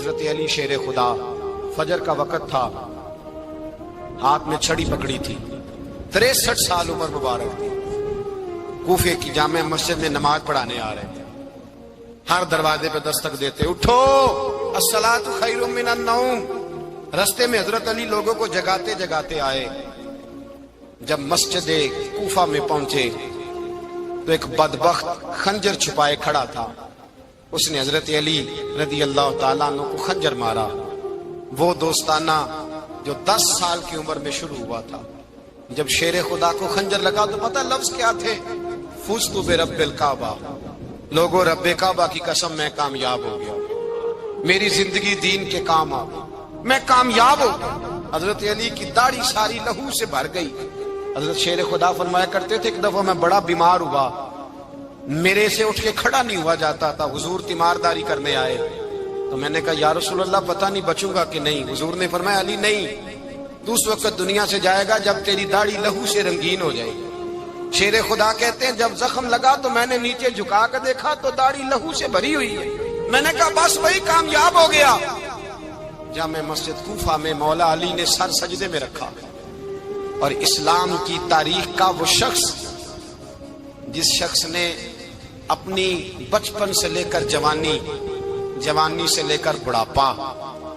حضرت علی شیر خدا، فجر کا وقت تھا، ہاتھ میں چھڑی پکڑی تھی، 63 سال عمر مبارک تھی، کوفے کی جامع مسجد میں نماز پڑھانے آ رہے تھے۔ ہر دروازے پہ دستک دیتے، اٹھو الصلاۃ خیر من النوم۔ رستے میں حضرت علی لوگوں کو جگاتے جگاتے آئے۔ جب مسجد کوفہ میں پہنچے تو ایک بدبخت خنجر چھپائے کھڑا تھا، اس نے حضرت علی رضی اللہ تعالیٰ عنہ کو خنجر مارا۔ وہ دوستانہ جو 10 سال کی عمر میں شروع ہوا تھا، جب شیر خدا کو خنجر لگا تو پتہ لفظ کیا تھے؟ فزت برب الکعبہ، لوگوں رب کعبہ کی قسم میں کامیاب ہو گیا، میری زندگی دین کے کام آ گئی، میں کامیاب ہو گیا۔ حضرت علی کی داڑھی ساری لہو سے بھر گئی۔ حضرت شیر خدا فرمایا کرتے تھے، ایک دفعہ میں بڑا بیمار ہوا، میرے سے اٹھ کے کھڑا نہیں ہوا جاتا تھا، حضور تیمارداری کرنے آئے تو میں نے کہا یا رسول اللہ پتہ نہیں بچوں گا کہ نہیں۔ حضور نے فرمایا علی نہیں، تو اس وقت دنیا سے جائے گا جب تیری داڑھی لہو سے رنگین ہو جائے گی۔ شیر خدا کہتے ہیں جب زخم لگا تو میں نے نیچے جھکا کر دیکھا تو داڑھی لہو سے بھری ہوئی ہے، میں نے کہا بس وہی کامیاب ہو گیا۔ جامع مسجد کوفہ میں مولا علی نے سر سجدے میں رکھا، اور اسلام کی تاریخ کا وہ شخص جس شخص نے اپنی بچپن سے لے کر جوانی، جوانی سے لے کر بڑھاپا،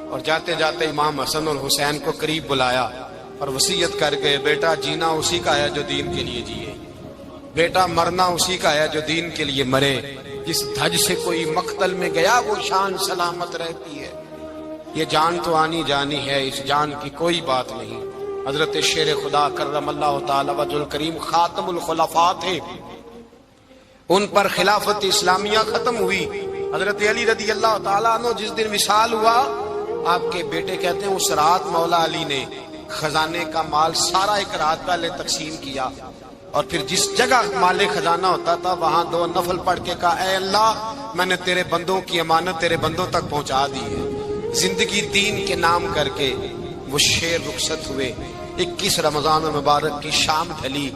اور جاتے جاتے امام حسن اور حسین کو قریب بلایا اور وصیت کر گئے، بیٹا جینا اسی کا ہے جو دین کے لیے جیے، بیٹا مرنا اسی کا ہے جو دین کے لیے مرے، جس دھج سے کوئی مقتل میں گیا وہ شان سلامت رہتی ہے، یہ جان تو آنی جانی ہے، اس جان کی کوئی بات نہیں۔ حضرت شیر خدا کرم اللہ تعالی وجہ الکریم خاتم الخلفاء تھے، ان پر خلافت اسلامیہ ختم ہوئی۔ حضرت علی رضی اللہ تعالیٰ عنہ جس دن وصال ہوا، آپ کے بیٹے کہتے ہیں اس رات مولا علی نے خزانے کا مال سارا ایک رات پہلے تقسیم کیا، اور پھر جس جگہ مال خزانہ ہوتا تھا وہاں 2 نفل پڑھ کے کہا اے اللہ میں نے تیرے بندوں کی امانت تیرے بندوں تک پہنچا دی ہے۔ زندگی دین کے نام کر کے وہ شیر رخصت ہوئے۔ 21 رمضان المبارک کی شام ڈھلی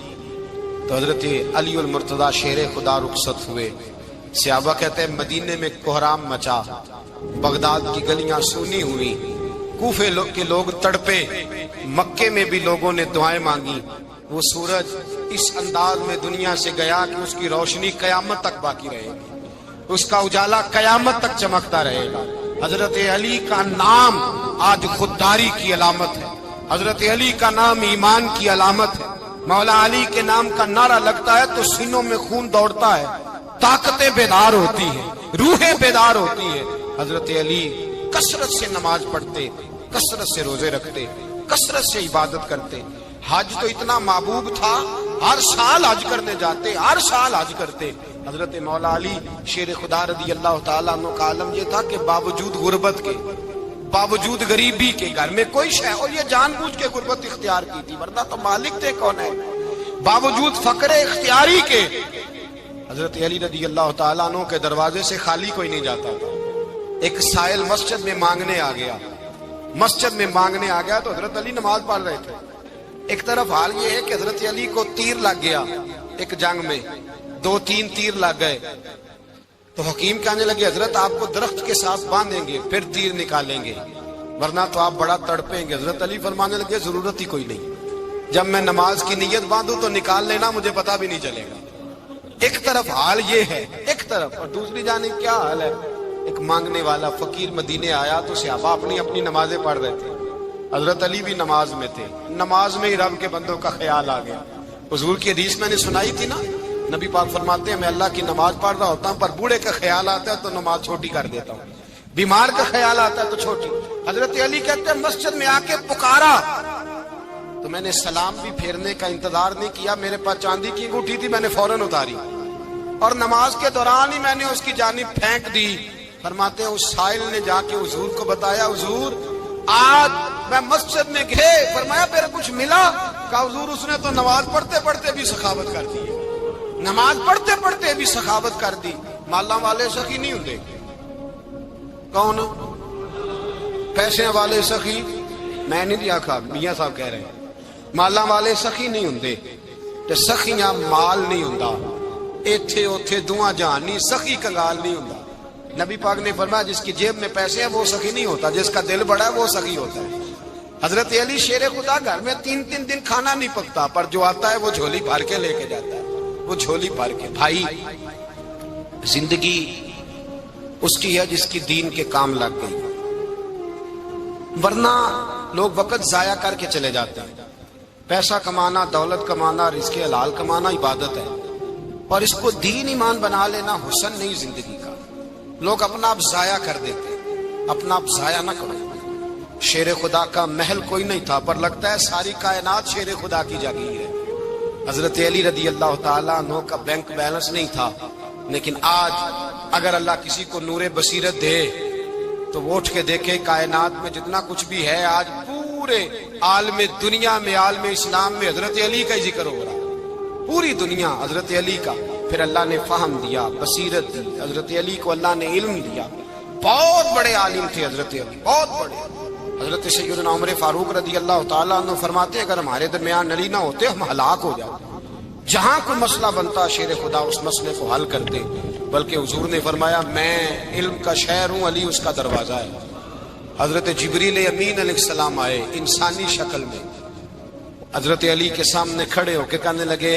تو حضرت علی المرتضی شیر خدا رخصت ہوئے۔ صحابہ کہتے ہیں مدینے میں کوہرام مچا، بغداد کی گلیاں سونی ہوئی، کوفے کے لوگ تڑپے، مکے میں بھی لوگوں نے دعائیں مانگی۔ وہ سورج اس انداز میں دنیا سے گیا کہ اس کی روشنی قیامت تک باقی رہے گی، اس کا اجالا قیامت تک چمکتا رہے گا۔ حضرت علی کا نام آج خودداری کی علامت ہے، حضرت علی کا نام ایمان کی علامت ہے۔ مولا علی کے نام کا نعرہ لگتا ہے تو سینوں میں خون دوڑتا ہے، طاقتیں بیدار ہوتی ہیں، روحیں بیدار ہوتی ہیں۔ حضرت علی کثرت سے نماز پڑھتے، کثرت سے روزے رکھتے، کثرت سے عبادت کرتے۔ حج تو اتنا محبوب تھا، ہر سال حج کرنے جاتے، ہر سال حج کرتے۔ حضرت مولا علی شیر خدا رضی اللہ تعالیٰ عنہ کا عالم یہ تھا کہ باوجود غربت کے، باوجود غریبی کے، گھر میں کوئی شے، اور یہ جان بوجھ کے غربت اختیار کی تھی ورنہ تو مالک تھے کون ہے، باوجود فقر اختیاری کے حضرت علی رضی اللہ تعالیٰ عنہ کے دروازے سے خالی کوئی نہیں جاتا تھا۔ ایک سائل مسجد میں مانگنے آ گیا، مسجد میں مانگنے آ گیا تو حضرت علی نماز پڑھ رہے تھے۔ ایک طرف حال یہ ہے کہ حضرت علی کو تیر لگ گیا، ایک جنگ میں 2-3 تیر لگ گئے تو حکیم کہنے لگے حضرت آپ کو درخت کے ساتھ باندھیں گے پھر تیر نکالیں گے ورنہ تو آپ بڑا تڑپیں گے۔ حضرت علی فرمانے لگے ضرورت ہی کوئی نہیں، جب میں نماز کی نیت باندھوں تو نکال لینا، مجھے پتا بھی نہیں چلے گا۔ ایک طرف حال یہ ہے، ایک طرف، اور دوسری جانب کیا حال ہے؟ ایک مانگنے والا فقیر مدینے آیا تو صحابہ اپنی اپنی نمازیں پڑھ رہے تھے، حضرت علی بھی نماز میں تھے، نماز میں ہی رب کے بندوں کا خیال آ گیا۔ حضور کی حدیث میں نے سنائی تھی نا، نبی پاک فرماتے ہیں میں اللہ کی نماز پڑھ رہا ہوتا ہوں پر بوڑھے کا خیال آتا ہے تو نماز چھوٹی کر دیتا ہوں، بیمار کا خیال آتا ہے تو چھوٹی۔ حضرت علی کہتے ہیں مسجد میں آ کے پکارا تو میں نے سلام بھی پھیرنے کا انتظار نہیں کیا، میرے پاس چاندی کی انگوٹھی تھی، میں نے فوراً اتاری اور نماز کے دوران ہی میں نے اس کی جانب پھینک دی۔ فرماتے ہیں اس سائل نے جا کے حضور کو بتایا حضور آج میں مسجد میں گئے، فرمایا پھر کچھ ملا؟ کہا حضور اس نے تو نماز پڑھتے پڑھتے بھی سخاوت کر دی، نماز پڑھتے پڑھتے بھی سخاوت کر دی۔ مالاں والے سخی نہیں ہوندے، کون؟ پیسے والے سخی میں نہیں دیا کھا، میاں صاحب کہہ رہے ہیں مالاں والے سخی نہیں ہوندے، تے سخیاں مال نہیں ہوندا، ایتھے اوتھے دواں جہان نہیں، سخی کنگال نہیں ہوندا۔ نبی پاک نے فرمایا جس کی جیب میں پیسے ہیں وہ سخی نہیں ہوتا، جس کا دل بڑا ہے وہ سخی ہوتا ہے۔ حضرت علی شیر خدا گھر میں 3 دن کھانا نہیں پکتا، پر جو آتا ہے وہ جھولی بھر کے لے کے جاتا ہے، وہ جھولی بھر کے۔ بھائی زندگی اس کی ہے جس کی دین کے کام لگ گئی، ورنہ لوگ وقت ضائع کر کے چلے جاتے ہیں۔ پیسہ کمانا، دولت کمانا، رزق حلال کمانا عبادت ہے، اور اس کو دین ایمان بنا لینا حسن نہیں زندگی کا۔ لوگ اپنا آپ ضائع کر دیتے، اپنا آپ ضائع نہ کرو۔ شیر خدا کا محل کوئی نہیں تھا، پر لگتا ہے ساری کائنات شیر خدا کی جاگیر ہے۔ حضرت علی رضی اللہ تعالیٰ عنہ کا بینک بیلنس نہیں تھا، لیکن آج اگر اللہ کسی کو نور بصیرت دے تو وہ اٹھ کے دیکھے کائنات میں جتنا کچھ بھی ہے، آج پورے عالم دنیا میں، عالم اسلام میں حضرت علی کا ہی ذکر ہو رہا ہے، پوری دنیا حضرت علی کا۔ پھر اللہ نے فہم دیا، بصیرت دی، حضرت علی کو اللہ نے علم دیا۔ بہت بڑے عالم تھے حضرت علی، بہت بڑے۔ حضرت سیدنا عمر فاروق رضی اللہ تعالیٰ عنہ فرماتے ہیں اگر ہمارے درمیان علی نہ ہوتے ہم ہلاک ہو جاتے، جہاں کوئی مسئلہ بنتا شیر خدا اس مسئلے کو حل کرتے۔ بلکہ حضور نے فرمایا میں علم کا شہر ہوں، علی اس کا دروازہ ہے۔ حضرت جبریل امین علیہ السلام آئے انسانی شکل میں، حضرت علی کے سامنے کھڑے ہو کے کہنے لگے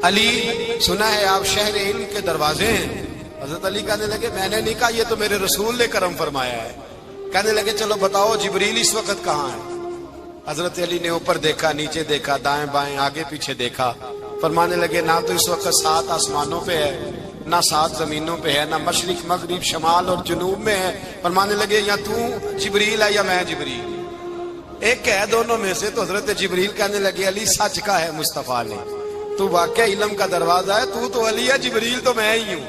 علی سنا ہے آپ شہر علم کے دروازے ہیں۔ حضرت علی کہنے لگے میں نے نہیں کہا، یہ تو میرے رسول نے کرم فرمایا ہے۔ کہنے لگے چلو بتاؤ جبریل اس وقت کہاں ہے؟ حضرت علی نے اوپر دیکھا، نیچے دیکھا، دائیں بائیں آگے پیچھے دیکھا، فرمانے لگے نہ تو اس وقت 7 آسمانوں پہ ہے، نہ 7 زمینوں پہ ہے، نہ مشرق مغرب شمال اور جنوب میں ہے۔ فرمانے لگے یا تو جبریل ہے یا میں جبریل، ایک ہے دونوں میں سے۔ تو حضرت جبریل کہنے لگے علی سچ کا ہے مصطفیٰ نے، تو واقعہ علم کا دروازہ ہے، تو علی ہے، جبریل تو میں ہی ہوں،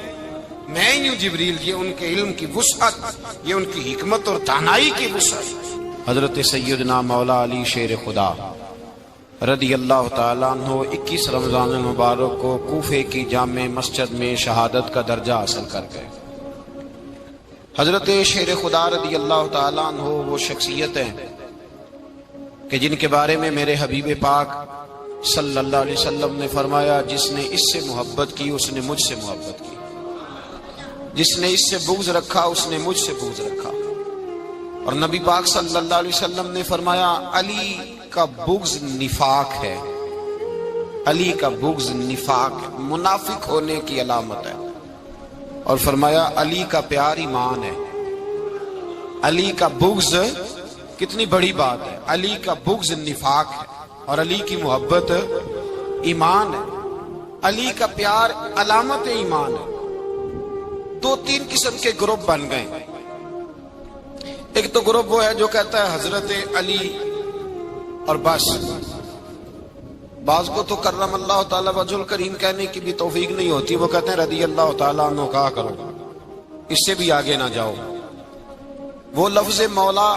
میں ہی ہوں جبریل۔ یہ ان کے علم کی وسعت، یہ ان کی حکمت اور دانائی کی وسعت۔ حضرت سیدنا مولا علی شیر خدا رضی اللہ تعالیٰ عنہ 21 رمضان المبارک کو کوفے کی جامع مسجد میں شہادت کا درجہ حاصل کر گئے۔ حضرت شیر خدا رضی اللہ تعالیٰ عنہ وہ شخصیت ہیں کہ جن کے بارے میں میرے حبیب پاک صلی اللہ علیہ وسلم نے فرمایا جس نے اس سے محبت کی اس نے مجھ سے محبت کی، جس نے اس سے بغض رکھا اس نے مجھ سے بغض رکھا۔ اور نبی پاک صلی اللہ علیہ وسلم نے فرمایا علی کا بغض نفاق ہے، علی کا بغض نفاق ہے، منافق ہونے کی علامت ہے۔ اور فرمایا علی کا پیار ایمان ہے، علی کا بغض کتنی بڑی بات ہے، علی کا بغض نفاق ہے اور علی کی محبت ایمان ہے، علی کا پیار علامت ایمان ہے۔ 2-3 قسم کے گروپ بن گئے۔ ایک تو گروپ وہ ہے جو کہتا ہے حضرت علی اور بس، بعض کو تو کرم اللہ تعالیٰ وجہ الکریم کہنے کی بھی توفیق نہیں ہوتی، وہ کہتے ہیں رضی اللہ تعالیٰ عنہ کہا کرو، اس سے بھی آگے نہ جاؤ۔ وہ لفظ مولا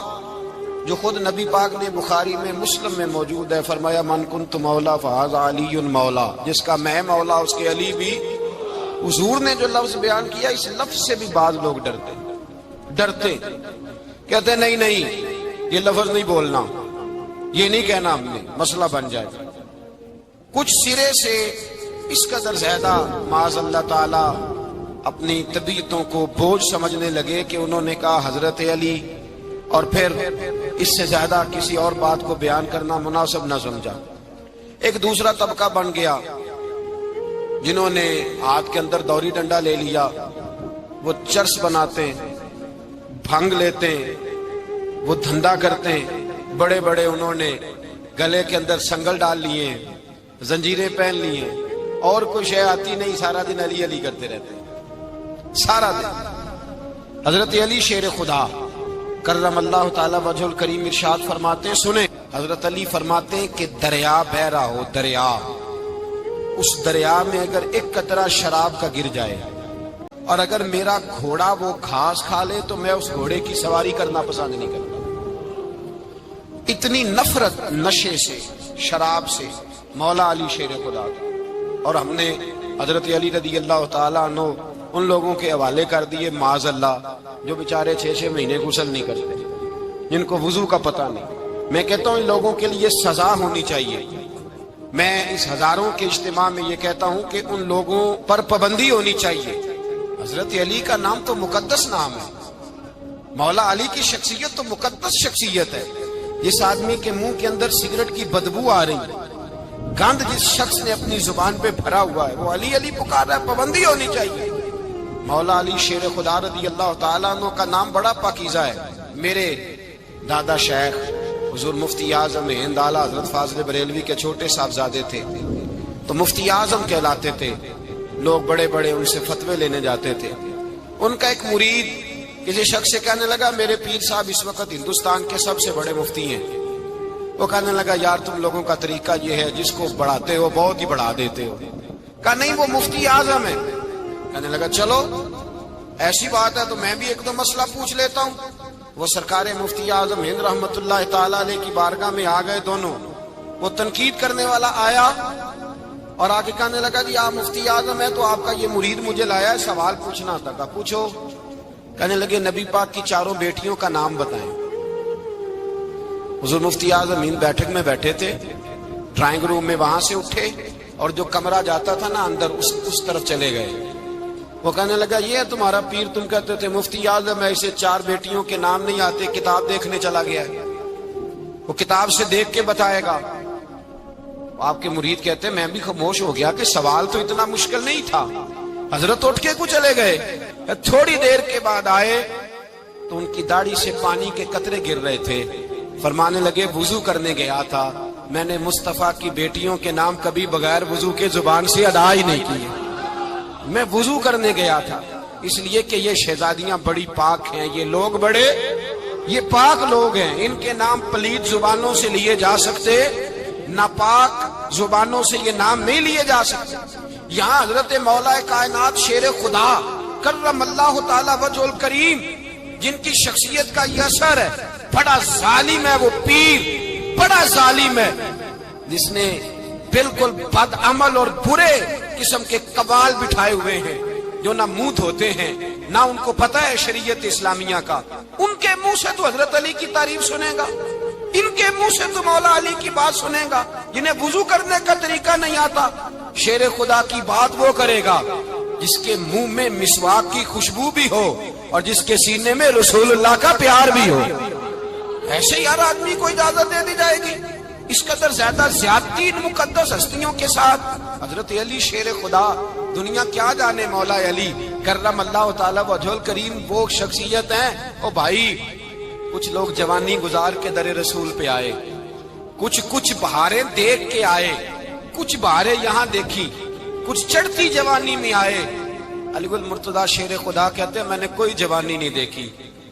جو خود نبی پاک نے بخاری میں مسلم میں موجود ہے، فرمایا من کنت مولا فہذا علی مولا، جس کا میں مولا اس کے علی بھی۔ حضور نے جو لفظ بیان کیا اس لفظ سے بھی بعض لوگ ڈرتے کہتے ہیں نہیں یہ لفظ نہیں بولنا، یہ نہیں کہنا، ہم نے مسئلہ بن جائے۔ کچھ سرے سے اس قدر زیادہ معاذ اللہ تعالی اپنی طبیعتوں کو بوجھ سمجھنے لگے کہ انہوں نے کہا حضرت علی، اور پھر اس سے زیادہ کسی اور بات کو بیان کرنا مناسب نہ سمجھا۔ ایک دوسرا طبقہ بن گیا جنہوں نے ہاتھ کے اندر دوری ڈنڈا لے لیا، وہ چرس بناتے ہیں، بھنگ لیتے ہیں، وہ دھندا کرتے ہیں، بڑے بڑے انہوں نے گلے کے اندر سنگل ڈال لیے ہیں، زنجیریں پہن لی ہیں، اور کوئی شے آتی نہیں، سارا دن علی علی کرتے رہتے ہیں سارا دن۔ حضرت علی شیر خدا کرم اللہ تعالی وجہ الکریم ارشاد فرماتے ہیں، سنیں حضرت علی فرماتے ہیں کہ دریا بہ رہا ہو، دریا، اس دریا میں اگر ایک قطرہ شراب کا گر جائے اور اگر میرا گھوڑا وہ گھاس کھا لے تو میں اس گھوڑے کی سواری کرنا پسند نہیں کرتا۔ اتنی نفرت نشے سے، شراب سے مولا علی شیر خدا تھا۔ اور ہم نے حضرت علی رضی اللہ تعالیٰ عنہ ان لوگوں کے حوالے کر دیے معاذ اللہ جو بیچارے 6 مہینے غسل نہیں کرتے، جن کو وضو کا پتہ نہیں۔ میں کہتا ہوں ان لوگوں کے لیے سزا ہونی چاہیے۔ میں اس ہزاروں کے اجتماع میں یہ کہتا ہوں کہ ان لوگوں پر پابندی ہونی چاہیے۔ حضرت علی کا نام تو مقدس نام ہے، مولا علی کی شخصیت تو مقدس شخصیت ہے۔ جس آدمی کے منہ کے اندر سگریٹ کی بدبو آ رہی ہے، گند جس شخص نے اپنی زبان پہ بھرا ہوا ہے، وہ علی علی پکار رہا ہے، پابندی ہونی چاہیے۔ مولا علی شیر خدا رضی اللہ تعالیٰ عنہ کا نام بڑا پاکیزہ ہے۔ میرے دادا شیخ حضور مفتی اعظم ہند اعلیٰ حضرت فاضل بریلوی کے چھوٹے صاحبزادے تھے، تو مفتی اعظم کہلاتے تھے، لوگ بڑے بڑے ان سے فتوے لینے جاتے تھے۔ ان کا ایک مرید کسی شخص سے کہنے لگا میرے پیر صاحب اس وقت ہندوستان کے سب سے بڑے مفتی ہیں۔ وہ کہنے لگا یار تم لوگوں کا طریقہ یہ ہے، جس کو بڑھاتے ہو بہت ہی بڑھا دیتے ہو۔ کہا نہیں وہ مفتی اعظم ہے۔ کہنے لگا چلو ایسی بات ہے تو میں بھی ایک دو مسئلہ پوچھ لیتا ہوں۔ وہ سرکار مفتی اعظم ہند رحمت اللہ تعالیٰ علیہ کی بارگاہ میں آ گئے دونوں۔ وہ تنقید کرنے والا آیا اور آگے کہنے لگا جی آپ مفتی اعظم ہے تو آپ کا یہ مرید مجھے لایا ہے، سوال پوچھنا تھا۔ کہا پوچھو۔ کہنے لگے نبی پاک کی چاروں بیٹیوں کا نام بتائیں۔ حضور مفتی اعظم ہند بیٹھک میں بیٹھے تھے، ڈرائنگ روم میں وہاں سے اٹھے اور جو کمرہ جاتا تھا نا اندر اس طرف چلے گئے۔ وہ کہنے لگا یہ ہے تمہارا پیر، تم کہتے تھے مفتی اعظم ہے، اسے چار بیٹیوں کے نام نہیں آتے، کتاب دیکھنے چلا گیا ہے، وہ کتاب سے دیکھ کے بتائے گا۔ آپ کے مرید کہتے میں بھی خاموش ہو گیا کہ سوال تو اتنا مشکل نہیں تھا۔ حضرت اٹھ کے کو چلے گئے۔ تھوڑی دیر کے بعد آئے تو ان کی داڑھی سے پانی کے قطرے گر رہے تھے۔ فرمانے لگے وضو کرنے گیا تھا، میں نے مصطفیٰ کی بیٹیوں کے نام کبھی بغیر وضو کے زبان سے ادا ہی نہیں کیے۔ میں وضو کرنے گیا تھا اس لیے کہ یہ شہزادیاں بڑی پاک ہیں، یہ لوگ بڑے یہ پاک لوگ ہیں، ان کے نام پلیت زبانوں سے لیے جا سکتے، ناپاک زبانوں سے یہ نام نہیں لیے جا سکتے۔ یہاں حضرت مولا کائنات شیر خدا کرم اللہ تعالی وجہ الکریم جن کی شخصیت کا یہ اثر ہے، بڑا ظالم ہے وہ پیر، بڑا ظالم ہے جس نے بالکل بد عمل اور برے قسم کے قبال بٹھائے ہوئے ہیں، جو نہ منہ دھوتے ہیں نہ ان کو پتہ ہے شریعت اسلامیہ کا۔ ان کے منہ سے تو حضرت علی کی تعریف سنے گا، ان کے منہ سے تو مولا علی کی بات سنے گا، جنہیں وضو کرنے کا طریقہ نہیں آتا۔ شیر خدا کی بات وہ کرے گا جس کے منہ میں مسواک کی خوشبو بھی ہو اور جس کے سینے میں رسول اللہ کا پیار بھی ہو۔ ایسے ہی ہر آدمی کو اجازت دے دی جائے گی؟ اس قدر زیادہ زیادتی ان مقدس ہستیوں کے ساتھ۔ حضرت علی شیر خدا، دنیا کیا جانے مولا علی کرم اللہ تعالی وجہ الکریم وہ شخصیت ہیں۔ او بھائی کچھ لوگ جوانی گزار کے در رسول پہ آئے، کچھ بہاریں دیکھ کے آئے، کچھ بہاریں یہاں دیکھی، کچھ چڑھتی جوانی میں آئے۔ علی گل مرتضیٰ شیر خدا کہتے ہیں میں نے کوئی جوانی نہیں دیکھی،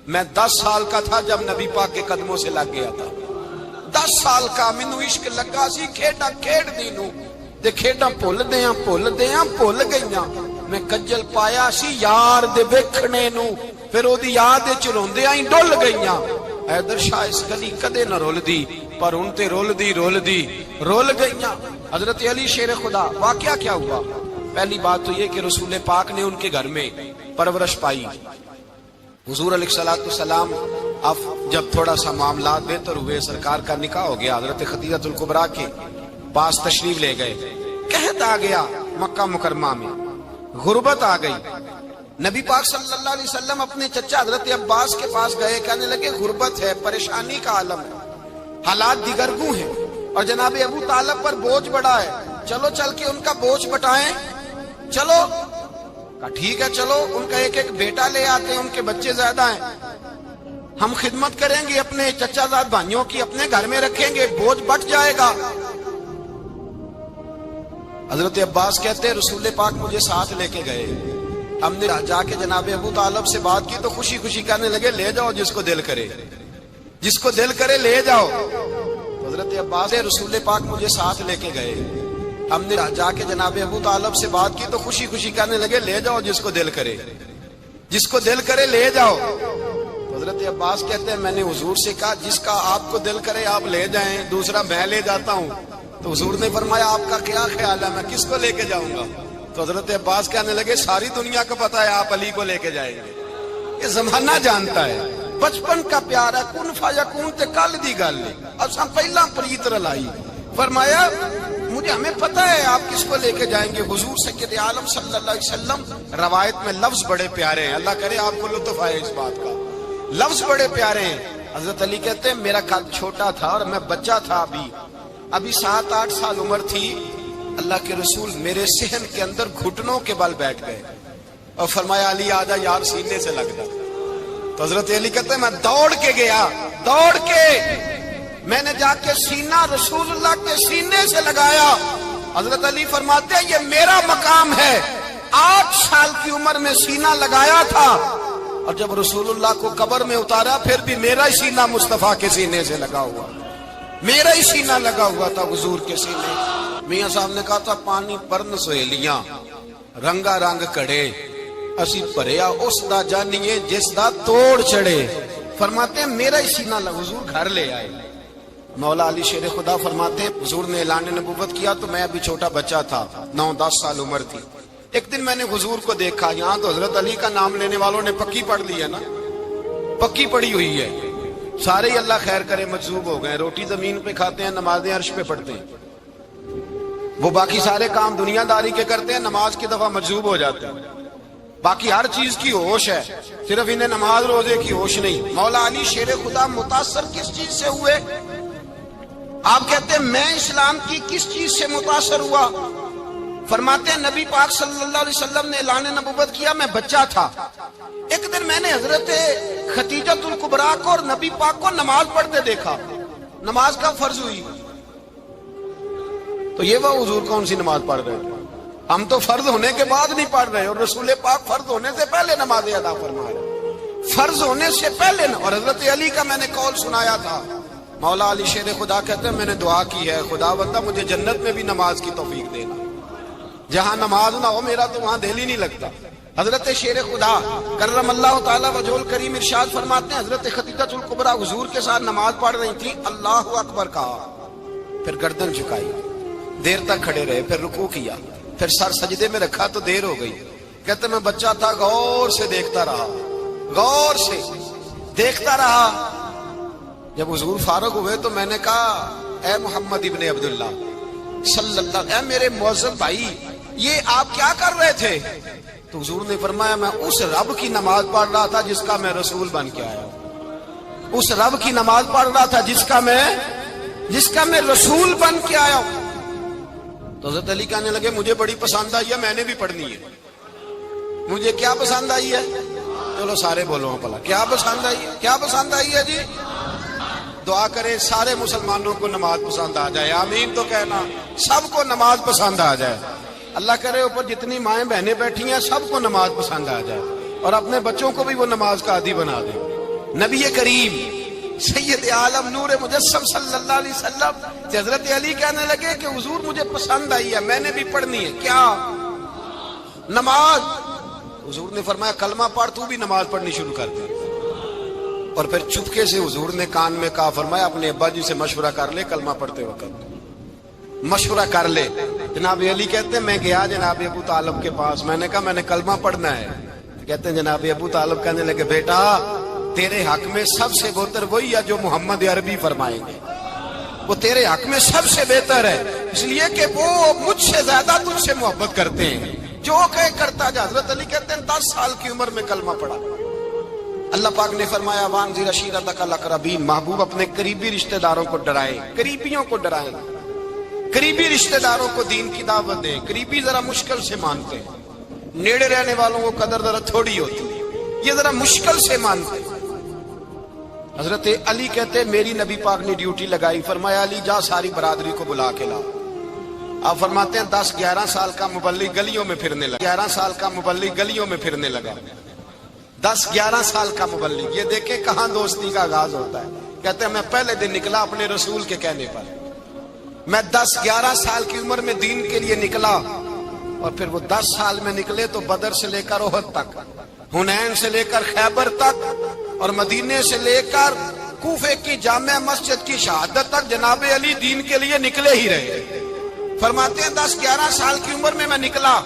میں 10 سال کا تھا جب نبی پاک کے قدموں سے لگ گیا تھا۔ 10 سال کا مینوں عشق لگا سی، کھیڈا کھیڈ دی نو تے کھیڈاں بھول گئیاں۔ میں کجل پایا سی یار دے ویکھنے نو، پھر او دی یاد وچ روندیاں ہی ڈل گئیاں۔ حیدر شاہ اس گلی کدے نہ رول دی، پر ان تے رول گئیاں۔ حضرت علی شیر خدا، واقعہ کیا ہوا؟ پہلی بات تو یہ کہ رسول پاک نے ان کے گھر میں پرورش پائی۔ حضور علیہ السلام اب جب تھوڑا سا معاملات بہتر ہوئے، سرکار کا نکاح ہو گیا، حضرت خدیجہ الکبریٰ کے پاس تشریف لے گئے۔ قحط آ گیا مکہ مکرمہ میں، غربت آ گئی۔ نبی پاک صلی اللہ علیہ وسلم اپنے چچا حضرت عباس کے پاس گئے، کہنے لگے غربت ہے، پریشانی کا عالم ہے، حالات دیگرگوں ہیں اور جناب ابو طالب پر بوجھ بڑا ہے، چلو چل کے ان کا بوجھ بٹائیں۔ چلو کہا ٹھیک ہے چلو، ان کا ایک بیٹا لے آتے ہیں، ان کے بچے زیادہ ہیں، ہم خدمت کریں گے اپنے چچا زاد بھائیوں کی، اپنے گھر میں رکھیں گے، بوجھ بٹ جائے گا۔ حضرت عباس کہتے ہیں رسول پاک مجھے ساتھ لے کے گئے، ہم نے جا کے جناب ابو طالب سے بات کی تو خوشی خوشی کہنے لگے لے جاؤ جس کو دل کرے، جس کو دل کرے لے جاؤ۔ حضرت عباس رسول پاک مجھے ساتھ لے کے گئے، ہم نے جا کے جناب ابو طالب سے بات کی تو خوشی خوشی کہنے لگے لے جاؤ جس کو دل کرے، جس کو دل کرے لے جاؤ۔ حضرت عباس کہتے ہیں میں نے حضور سے کہا جس کا آپ کو دل کرے آپ لے جائیں، دوسرا میں لے جاتا ہوں۔ تو حضور نے فرمایا آپ کا کیا خیال ہے میں کس کو لے کے جاؤں گا؟ تو حضرت عباس کہنے لگے ساری دنیا کو پتا ہے آپ علی کو لے کے جائیں گے، یہ زمانہ جانتا ہے، بچپن کا پیار ہے، کن فیکون تے کل دی گل اب سب پہلا پریت رلائی۔ فرمایا مجھے ہمیں پتہ ہے آپ کس کو لے کے جائیں گے، حضور سید عالم صلی اللہ علیہ وسلم روایت میں لفظ بڑے پیارے ہیں، اللہ کرے آپ کو لطف آئے اس بات کا، لفظ بڑے پیارے ہیں۔ حضرت علی کہتے ہیں میرا قد چھوٹا تھا اور میں بچہ تھا، ابھی 7-8 سال عمر تھی، اللہ کے رسول میرے صحن کے اندر گھٹنوں کے بل بیٹھ گئے اور فرمایا علی آجا یار سینے سے لگ جا۔ تو حضرت علی کہتے ہیں میں دوڑ کے گیا، دوڑ کے میں نے جا کے سینہ رسول اللہ کے سینے سے لگایا۔ حضرت علی فرماتے ہیں یہ میرا مقام ہے، 8 سال کی عمر میں سینہ لگایا تھا، اور جب رسول اللہ کو قبر میں اتارا پھر بھی میرا ہی سینہ مصطفیٰ کے سینے سے لگا ہوا، میرا ہی سینہ لگا ہوا تھا حضور کے سینے۔ میاں صاحب نے کہا تھا پانی پرن سہیلیاں رنگا رنگ کڑے، اسی پریا اس دا جانیے جس دا توڑ چڑھے۔ فرماتے ہیں میرا ہی سینہ لگا، حضور گھر لے آئے۔ مولا علی شیر خدا فرماتے ہیں حضور نے اعلان نبوت کیا تو میں ابھی چھوٹا بچہ تھا، 9-10 سال عمر تھی۔ ایک دن میں نے حضور کو دیکھا، یہاں تو حضرت علی کا نام لینے والوں نے پکی پڑھ لی ہے نا، پکی پڑھی ہوئی ہے، سارے ہی اللہ خیر کرے مجذوب ہو گئے، روٹی زمین پہ کھاتے ہیں، نمازیں عرش پہ پڑھتے ہیں، وہ باقی سارے کام دنیا داری کے کرتے ہیں، نماز کی دفعہ مجذوب ہو جاتے ہیں، باقی ہر چیز کی ہوش ہے، صرف انہیں نماز روزے کی ہوش نہیں۔ مولا علی شیر خدا متاثر کس چیز سے ہوئے؟ آپ کہتے ہیں میں اسلام کی کس چیز سے متاثر ہوا؟ فرماتے ہیں نبی پاک صلی اللہ علیہ وسلم نے اعلان نبوت کیا، میں بچہ تھا، ایک دن میں نے حضرت خدیجۃ الکبریٰ کو اور نبی پاک کو نماز پڑھتے دیکھا، نماز کا فرض ہوئی، تو یہ وہ حضور کون سی نماز پڑھ رہے ہیں؟ ہم تو فرض ہونے کے بعد نہیں پڑھ رہے، اور رسول پاک فرض ہونے سے پہلے نماز ادا فرما رہے، فرض ہونے سے پہلے۔ اور حضرت علی کا میں نے قول سنایا تھا، مولا علی شیر خدا کہتے ہیں میں نے دعا کی ہے خدا بندہ مجھے جنت میں بھی نماز کی توفیق دینا، جہاں نماز نہ ہو میرا تو وہاں دل ہی نہیں لگتا۔ حضرت شیر خدا کرم اللہ تعالیٰ وجہ الکریم ارشاد فرماتے ہیں حضرت خدیجۃ الکبریٰ حضور کے ساتھ نماز پڑھ رہی تھی، اللہ اکبر کہا، پھر گردن جھکائی، دیر تک کھڑے رہے، پھر رکوع کیا، پھر سر سجدے میں رکھا تو دیر ہو گئی۔ کہتے میں بچہ تھا، غور سے دیکھتا رہا، غور سے دیکھتا رہا۔ جب حضور فارغ ہوئے تو میں نے کہا اے محمد ابن عبداللہ صلی اللہ علیہ وسلم، اے میرے معزز بھائی یہ آپ کیا کر رہے تھے؟ تو حضور نے فرمایا میں اس رب کی نماز پڑھ رہا تھا جس کا میں رسول بن کے آیا ہوں، اس رب کی نماز پڑھ رہا تھا جس کا میں رسول بن کے آیا ہوں۔ تو حضرت علی کہنے لگے مجھے بڑی پسند آئی ہے، میں نے بھی پڑھنی ہے۔ مجھے کیا پسند آئی ہے؟ چلو سارے بولو پلا، کیا پسند آئی ہے؟ کیا پسند آئی ہے جی؟ دعا کرے سارے مسلمانوں کو نماز پسند آ جائے، آمین تو کہنا، سب کو نماز پسند آ جائے۔ اللہ کرے اوپر جتنی مائیں بہنیں بیٹھی ہیں سب کو نماز پسند آ جائے، اور اپنے بچوں کو بھی وہ نماز کا عادی بنا دے۔ نبی کریم سید عالم نور مجسم صلی اللہ علیہ وسلم حضرت علی کہنے لگے کہ حضور مجھے پسند آئی ہے، میں نے بھی پڑھنی ہے، کیا؟ نماز۔ حضور نے فرمایا کلمہ پڑھ، تو بھی نماز پڑھنی شروع کر دے۔ اور پھر چپکے سے حضور نے کان میں کہا، فرمایا اپنے ابا جی سے مشورہ کر لے کلمہ پڑھتے وقت، مشورہ کر لے۔ جناب علی کہتے ہیں میں گیا جناب ابو طالب کے پاس، میں نے کہا میں نے کلمہ پڑھنا ہے۔ کہتے ہیں جناب ابو طالب کہنے لگے بیٹا تیرے حق میں سب سے بہتر وہی ہے جو محمد عربی فرمائیں گے، وہ تیرے حق میں سب سے بہتر ہے، اس لیے کہ وہ مجھ سے زیادہ تجھ سے محبت کرتے ہیں، جو کہے کرتا جا۔ حضرت علی کہتے ہیں 10 سال کی عمر میں کلمہ پڑھا۔ اللہ پاک نے فرمایا وانذر عشیرتک الاقربین، محبوب اپنے قریبی رشتہ داروں کو ڈرائیں، قریبیوں کو ڈرائیں، قریبی رشتہ داروں کو دین کی دعوت دیں۔ قریبی ذرا مشکل سے مانتے ہیں، نیڑے رہنے والوں کو قدر ذرا تھوڑی ہوتی ہے، یہ ذرا مشکل سے مانتے ہیں۔ حضرت علی کہتے ہیں میری نبی پاک نے ڈیوٹی لگائی، فرمایا علی جا ساری برادری کو بلا کے لا۔ آپ فرماتے ہیں 10-11 سال کا مبلغ گلیوں میں پھرنے لگا، 11 سال کا مبلغ گلیوں میں پھرنے لگا، 10-11 سال کا مبلغ۔ یہ دیکھیں کہاں دوستی کا آغاز ہوتا ہے۔ کہتے ہیں میں پہلے دن نکلا اپنے رسول کے کہنے پر، میں 10-11 سال کی عمر میں دین کے لیے نکلا، اور پھر وہ 10 سال میں نکلے تو بدر سے لے کر احد تک، حنین سے لے کر خیبر تک، اور مدینے سے لے کر کوفے کی جامع مسجد کی شہادت تک جناب علی دین کے لیے نکلے ہی رہے۔ فرماتے ہیں 10-11 سال کی عمر میں نکلا،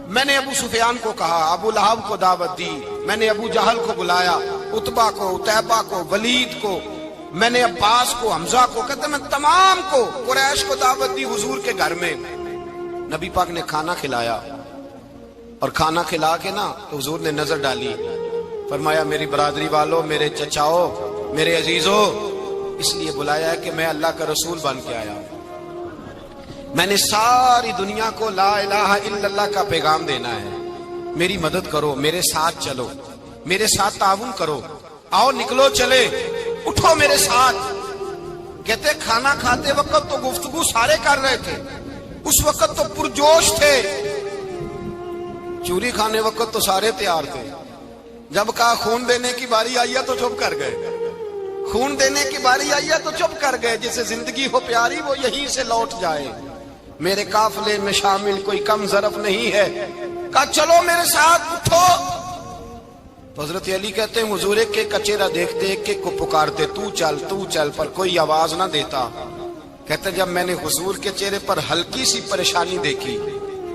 میں نے ابو سفیان کو کہا، ابو لہب کو دعوت دی، میں نے ابو جہل کو بلایا، عتبہ کو، عتیبہ کو، ولید کو، میں نے عباس کو، حمزہ کو، کہتے میں تمام کو، قریش کو دعوت دی حضور کے گھر میں۔ نبی پاک نے کھانا کھلایا، اور کھانا کھلا کے نا تو حضور نے نظر ڈالی، فرمایا میری برادری والوں، میرے چچاؤ، میرے عزیزوں، اس لیے بلایا ہے کہ میں اللہ کا رسول بن کے آیا ہوں، میں نے ساری دنیا کو لا الہ الا اللہ کا پیغام دینا ہے، میری مدد کرو، میرے ساتھ چلو، میرے ساتھ تعاون کرو، آؤ نکلو چلے، اٹھو میرے ساتھ۔ کہتے کھانا کھاتے وقت تو گفتگو سارے کر رہے تھے، اس وقت تو پرجوش تھے، چوری کھانے وقت تو سارے تیار تھے، جب کہا خون دینے کی باری آئی ہے تو چپ کر گئے، خون دینے کی باری آئی ہے تو چپ کر گئے، جسے زندگی ہو پیاری وہ یہیں سے لوٹ جائے، میرے قافلے میں شامل کوئی کم ظرف نہیں ہے، کہا چلو میرے ساتھ اٹھو۔ تو حضرت علی کہتے ہیں حضور ایک ایک کا چہرہ دیکھتے، ایک ایک کو پکارتے، تو چل، پر کوئی آواز نہ دیتا۔ کہتے جب میں نے حضور کے چہرے پر ہلکی سی پریشانی دیکھی،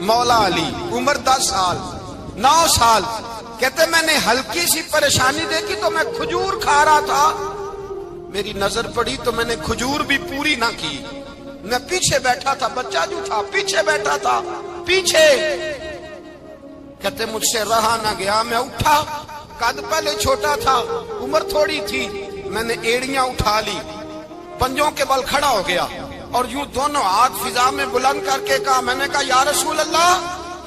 مولا علی عمر 10 سال 9 سال، کہتے میں نے ہلکی سی پریشانی دیکھی تو میں کھجور کھا رہا تھا، میری نظر پڑی تو میں نے کھجور بھی پوری نہ کی، میں پیچھے بیٹھا تھا، بچہ جو تھا پیچھے بیٹھا تھا، پیچھے۔ کہتے مجھ سے رہا نہ گیا، میں اٹھا، قد پہلے چھوٹا تھا، عمر تھوڑی تھی، میں نے ایڑیاں اٹھا لی، پنجوں کے بل کھڑا ہو گیا اور یوں دونوں ہاتھ فضا میں بلند کر کے کہا، میں نے کہا یا رسول اللہ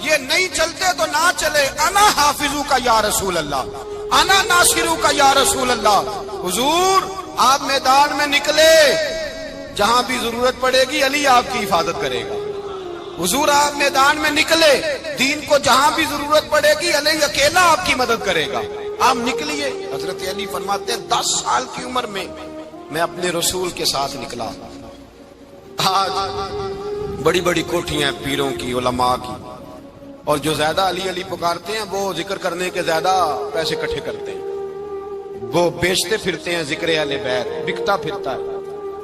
یہ نہیں چلتے تو نہ چلے، انا حافظو کا یا رسول اللہ، انا ناصرو کا یا رسول اللہ۔ حضور آپ میدان میں نکلے، جہاں بھی ضرورت پڑے گی علی آپ کی حفاظت کرے گا، حضور آپ میدان میں نکلے، دین کو جہاں بھی ضرورت پڑے گی علی اکیلا آپ کی مدد کرے گا، آپ نکلیے۔ حضرت علی فرماتے ہیں 10 سال کی عمر میں میں اپنے رسول کے ساتھ نکلا۔ آج بڑی بڑی کوٹھیاں پیروں کی، علماء کی، اور جو زیادہ علی علی پکارتے ہیں وہ ذکر کرنے کے زیادہ پیسے اکٹھے کرتے ہیں، وہ بیچتے پھرتے ہیں ذکر اہل بیت، بکتا پھرتا ہے،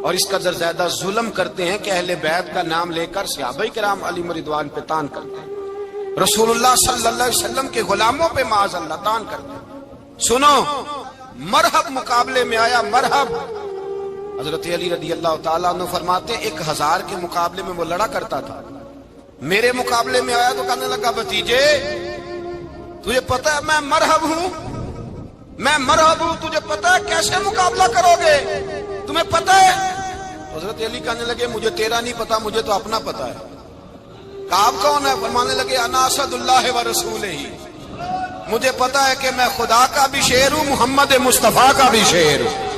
اور اس قدر زیادہ ظلم کرتے ہیں کہ اہل بیت کا نام لے کر صحابہ کرام علی رضوان پہ تان کرتے ہیں، رسول اللہ صلی اللہ علیہ وسلم کے غلاموں پہ معاذ اللہ تان کرتے ہیں۔ سنو، مرحب مقابلے میں آیا، مرحب۔ حضرت علی رضی اللہ تعالیٰ عنہ فرماتے ہیں 1000 کے مقابلے میں وہ لڑا کرتا تھا، میرے مقابلے میں آیا تو کہنے لگا بھتیجے تجھے پتا ہے میں مرحب ہوں، میں مرحب ہوں، تجھے پتا ہے کیسے مقابلہ کرو گے، تمہیں پتا ہے؟ حضرت علی کہنے لگے مجھے تیرا نہیں پتا، مجھے تو اپنا پتا ہے۔ آپ کون ہے؟ فرمانے لگے انا اسد اللہ و رسولہ، مجھے پتا ہے کہ میں خدا کا بھی شیر ہوں، محمد مصطفیٰ کا بھی شیر ہوں،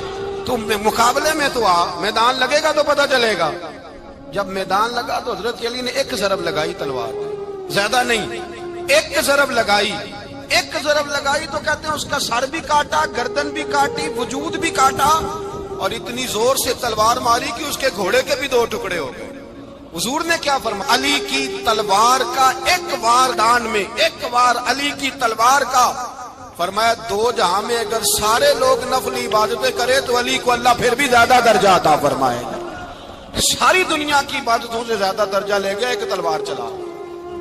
تم مقابلے میں تو آ، میدان لگے گا تو پتہ چلے گا۔ جب میدان لگا تو حضرت علی نے ایک ضرب لگائی تلوار، زیادہ نہیں، ایک ضرب لگائی، ایک ضرب لگائی تو کہتے ہیں اس کا سر بھی کاٹا، گردن بھی کاٹی، وجود بھی کاٹا، اور اتنی زور سے تلوار ماری کہ اس کے گھوڑے کے بھی 2 ٹکڑے ہو گئے۔ حضور نے کیا فرمایا؟ علی کی تلوار کا ایک وار دان میں، ایک وار علی کی تلوار کا، فرمایا 2 جہاں میں اگر سارے لوگ نفل عبادتیں کرے تو علی کو اللہ پھر بھی زیادہ درجہ عطا فرمائے گا، ساری دنیا کی عبادتوں سے زیادہ درجہ لے گیا ایک تلوار چلا،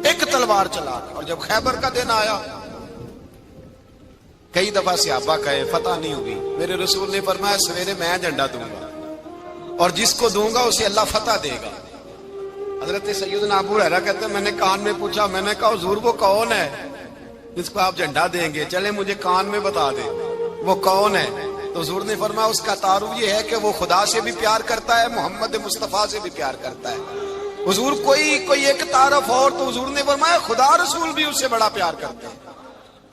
ایک تلوار چلا۔ اور جب خیبر کا دن آیا، کئی دفعہ صحابہ کہے فتح نہیں ہوگی، میرے رسول نے فرمایا سویرے میں جھنڈا دوں گا اور جس کو دوں گا اسے اللہ فتح دے گا۔ حضرت سیدنا ابو ہریرہ کہتے ہیں میں نے کان میں پوچھا، میں نے کہا حضور وہ کون ہے جس کو آپ جھنڈا دیں گے؟ چلے مجھے کان میں بتا دیں وہ کون ہے۔ تو حضور نے فرمایا اس کا تعارف یہ ہے کہ وہ خدا سے بھی پیار کرتا ہے، محمد مصطفیٰ سے بھی پیار کرتا ہے۔ حضور کوئی ایک تعارف اور، تو حضور نے فرمایا خدا رسول بھی اس سے بڑا پیار کرتے ہیں۔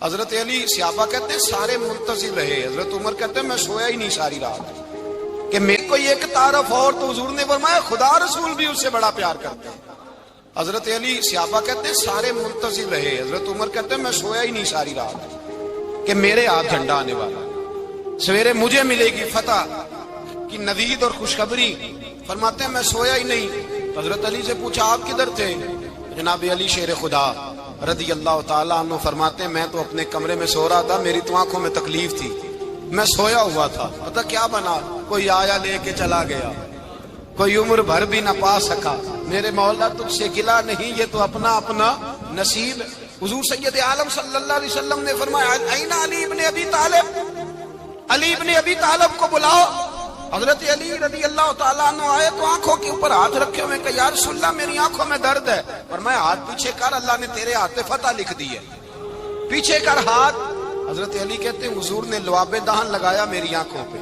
حضرت علی صحابہ کہتے ہیں سارے منتظر رہے، حضرت عمر کہتے ہیں میں سویا ہی نہیں ساری رات کہ میرے کوئی ایک تعارف اور، تو حضور نے فرمایا خدا رسول بھی اس سے بڑا پیار کرتے ہیں۔ حضرت علی صحابہ کہتے ہیں سارے منتظر رہے، حضرت عمر کہتے ہیں میں سویا ہی نہیں ساری رات کہ میرے ہاتھ جھنڈا آنے والا، سویرے مجھے ملے گی فتح کی نوید اور خوشخبری۔ فرماتے ہیں میں سویا ہی نہیں۔ حضرت علی سے پوچھا آپ کدھر تھے؟ جناب علی شیر خدا رضی اللہ تعالیٰ عنہ فرماتے ہیں میں تو اپنے کمرے میں سو رہا تھا، میری تو آنکھوں میں تکلیف تھی، میں سویا ہوا تھا، پتہ کیا بنا، کوئی آیا لے کے چلا گیا، کوئی عمر بھر بھی نہ پا سکا، میرے مولا تجھ سے گلا نہیں، یہ تو اپنا اپنا نصیب۔ حضور سید عالم صلی اللہ علیہ وسلم نے فرمایا این علی ابن ابی طالب، علی ابن ابی طالب کو بلاؤ۔ حضرت علی رضی اللہ تعالیٰ عنہ آئے تو آنکھوں کے اوپر ہاتھ رکھے ہوئے کہ یا رسول اللہ میری آنکھوں میں درد ہے، اور میں ہاتھ پیچھے کر، اللہ نے تیرے ہاتھ پہ فتح لکھ دی ہے، پیچھے کر ہاتھ۔ حضرت علی کہتے ہیں حضور نے لعاب دہن لگایا میری آنکھوں پہ،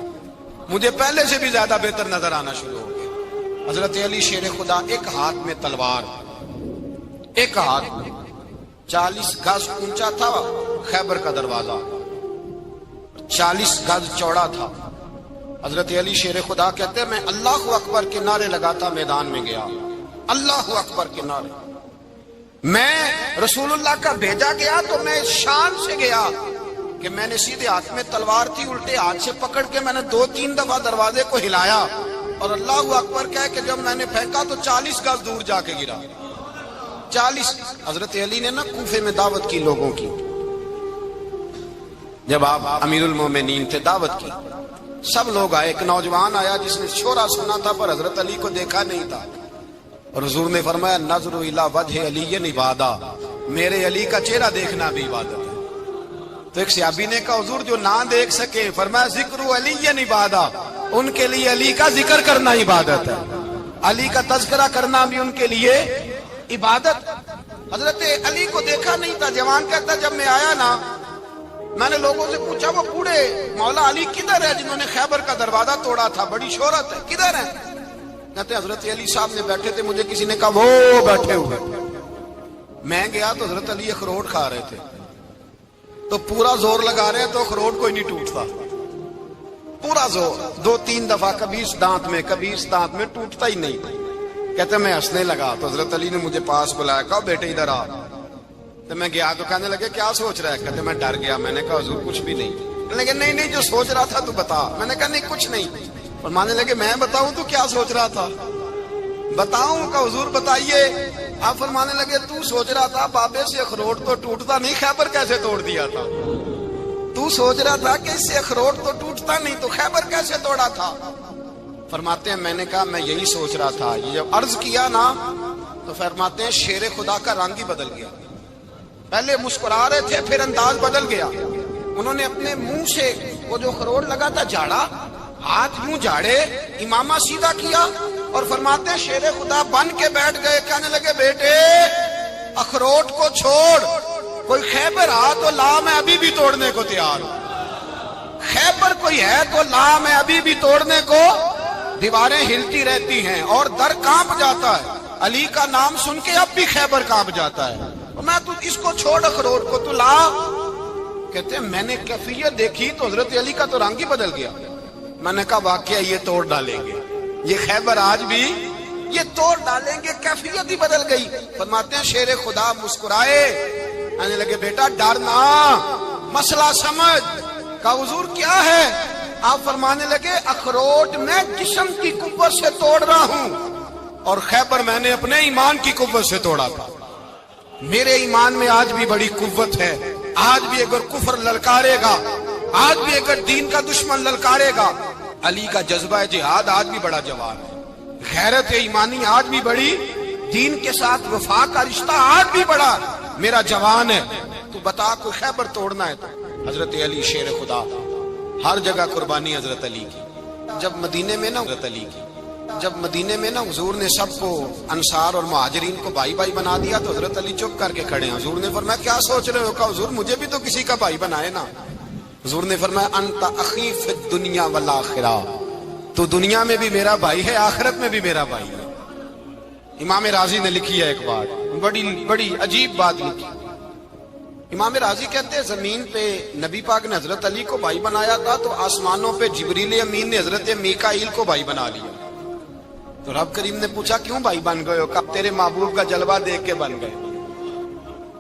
مجھے پہلے سے بھی زیادہ بہتر نظر آنا شروع ہو گیا۔ حضرت علی شیر خدا، ایک ہاتھ میں تلوار، ایک ہاتھ میں 40 گز اونچا تھا خیبر کا دروازہ، 40 گز چوڑا تھا۔ حضرت علی شیر خدا کہتے ہیں میں اللہ اکبر کے نعرے لگاتا میدان میں گیا، اللہ اکبر کے نعرے۔ میں رسول اللہ کا بھیجا گیا تو میں شان سے گیا کہ میں نے سیدھے ہاتھ میں تلوار تھی، الٹے ہاتھ سے پکڑ کے میں نے 2-3 دفعہ دروازے کو ہلایا اور اللہ اکبر کہہ کہ جب میں نے پھینکا تو 40 گز دور جا کے گرا، 40۔ حضرت علی نے نا کوفے میں دعوت کی لوگوں کی، جب آپ امیر المومنین تھے، دعوت کی، سب لوگ آئے۔ ایک نوجوان آیا جس نے شورا سنا تھا پر حضرت علی کو دیکھا نہیں تھا، اور حضور نے فرمایا نظر الی وجہ علی عبادہ، میرے علی کا چہرہ دیکھنا بھی عبادت ہے۔ تو ایک صحابی نے کہا حضور جو نہ دیکھ سکے، فرمایا ذکر علی عبادہ، ان کے لیے علی کا ذکر کرنا عبادت ہے، علی کا تذکرہ کرنا بھی ان کے لیے عبادت۔ حضرت علی کو دیکھا نہیں تھا۔ جوان کہتا جب میں آیا نا، میں نے لوگوں سے پوچھا وہ بوڑھے مولا علی کدھر ہے جنہوں نے خیبر کا دروازہ توڑا تھا، بڑی شہرت ہے، کدھر ہے؟ کہتے حضرت علی صاحب نے بیٹھے تھے، مجھے کسی نے کہا وہ بیٹھے ہوئے۔ میں گیا تو حضرت علی اخروٹ کھا رہے تھے، تو پورا زور لگا رہے ہیں تو اخروٹ کوئی نہیں ٹوٹتا، پورا زور 2-3 دفعہ، کبھی اس دانت میں کبھی اس دانت میں، ٹوٹتا ہی نہیں۔ کہتے میں ہنسنے لگا تو حضرت علی نے مجھے پاس بلایا، کہا بیٹے ادھر آ۔ تو میں گیا تو کہنے لگے کیا سوچ رہا ہے؟ کہتے میں ڈر گیا۔ میں نے کہا حضور کچھ بھی نہیں۔ لیکن نہیں جو سوچ رہا تھا تو بتا۔ میں نے کہا نہیں کچھ نہیں۔ فرمانے لگے میں بتاؤں تو کیا سوچ رہا تھا؟ بتاؤں؟ کہ حضور بتائیے۔ آپ فرمانے لگے تو سوچ رہا تھا بابے سے اخروٹ تو ٹوٹتا نہیں، خیبر کیسے توڑ دیا تھا؟ تو سوچ رہا تھا کہ اس سے اخروٹ تو ٹوٹتا نہیں تو خیبر کیسے توڑا تھا؟ فرماتے ہیں میں نے کہا میں یہی سوچ رہا تھا۔ یہ جب عرض کیا نا تو فرماتے ہیں شیر خدا کا رنگ ہی بدل گیا، پہلے مسکرا رہے تھے پھر انداز بدل گیا۔ انہوں نے اپنے منہ سے وہ جو خروٹ لگا تھا جھاڑا، ہاتھ یوں جھاڑے، امامہ سیدھا کیا اور فرماتے ہیں شیر خدا بن کے بیٹھ گئے۔ کہنے لگے بیٹے اخروٹ کو چھوڑ، کوئی خیبر آ تو لا، میں ابھی بھی توڑنے کو تیار ہوں۔ خیبر کوئی ہے تو لا، میں ابھی بھی توڑنے کو۔ دیواریں ہلتی رہتی ہیں اور در کانپ جاتا ہے، علی کا نام سن کے اب بھی خیبر کانپ جاتا ہے۔ میں تو اس کو چھوڑ اخروٹ کو تو لا۔ کہتے ہیں میں نے کیفیت دیکھی تو حضرت علی کا تو رنگ ہی بدل گیا۔ میں نے کہا واقعہ یہ توڑ ڈالیں گے، یہ خیبر آج بھی یہ توڑ ڈالیں گے، کیفیت ہی بدل گئی۔ فرماتے ہیں شیر خدا مسکرائے، کہنے لگے بیٹا ڈرنا، مسئلہ سمجھ۔ کہا حضور کیا ہے؟ آپ فرمانے لگے اخروٹ میں جسم کی قوت سے توڑ رہا ہوں اور خیبر میں نے اپنے ایمان کی قوت سے توڑا تھا۔ میرے ایمان میں آج بھی بڑی قوت ہے، آج بھی اگر کفر للکارے گا، آج بھی اگر دین کا دشمن للکارے گا، علی کا جذبہ جہاد آج بھی بڑا جوان ہے، غیرت ایمانی آج بھی بڑی، دین کے ساتھ وفا کا رشتہ آج بھی بڑا میرا جوان ہے۔ تو بتا کوئی خیبر توڑنا ہے تو حضرت علی شیر خدا، ہر جگہ قربانی حضرت علی کی۔ جب مدینے میں نا حضرت علی کی، جب مدینے میں نا حضور نے سب کو انصار اور مہاجرین کو بھائی بھائی بنا دیا تو حضرت علی چپ کر کے کھڑے ہیں۔ حضور نے فرمایا کیا سوچ رہے ہو؟ کہا حضور مجھے بھی تو کسی کا بھائی بنائے نا۔ حضور نے فرمایا انت اخی فی الدنیا والآخرہ، تو دنیا میں بھی میرا بھائی ہے، آخرت میں بھی میرا بھائی ہے۔ امام راضی نے لکھی ہے ایک بات، بڑی عجیب بات لکھی۔ امام راضی کہتے ہیں زمین پہ نبی پاک نے حضرت علی کو بھائی بنایا تھا تو آسمانوں پہ جبریل امین نے حضرت میکائیل کو بھائی بنا لیا۔ تو رب کریم نے پوچھا کیوں بھائی بن گئے ہو؟ کب تیرے محبوب کا جلوہ دیکھ کے بن گئے۔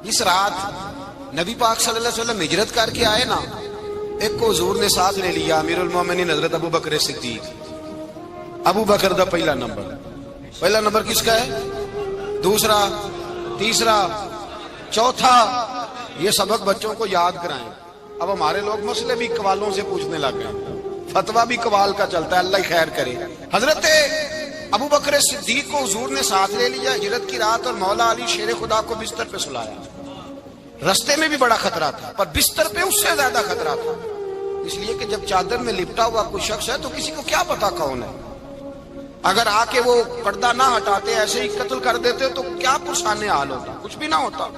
اس رات نبی پاک صلی اللہ علیہ وسلم ہجرت کر کے آئے نا، ایک کو حضور نے ساتھ لے لیا، امیر المومنین حضرت ابو بکر صدیق۔ ابو بکر دا پہلا نمبر کس کا ہے؟ دوسرا، تیسرا، چوتھا۔ یہ سبق بچوں کو یاد کرائیں۔ اب ہمارے لوگ مسئلے بھی قوالوں سے پوچھنے لگ گئے، فتویٰ بھی قوال کا چلتا ہے، اللہ ہی خیر کرے۔ حضرت ابو بکر صدیق کو حضور نے ساتھ لے لیا ہجرت کی رات، اور مولا علی شیر خدا کو بستر پہ سلایا۔ رستے میں بھی بڑا خطرہ تھا پر بستر پہ اس سے زیادہ خطرہ تھا، اس لیے کہ جب چادر میں لپٹا ہوا کوئی شخص ہے تو کسی کو کیا پتا کون ہے. اگر آ کے وہ پردہ نہ ہٹاتے ایسے ہی قتل کر دیتے تو کیا پرسانے حال ہوتا, کچھ بھی نہ ہوتا.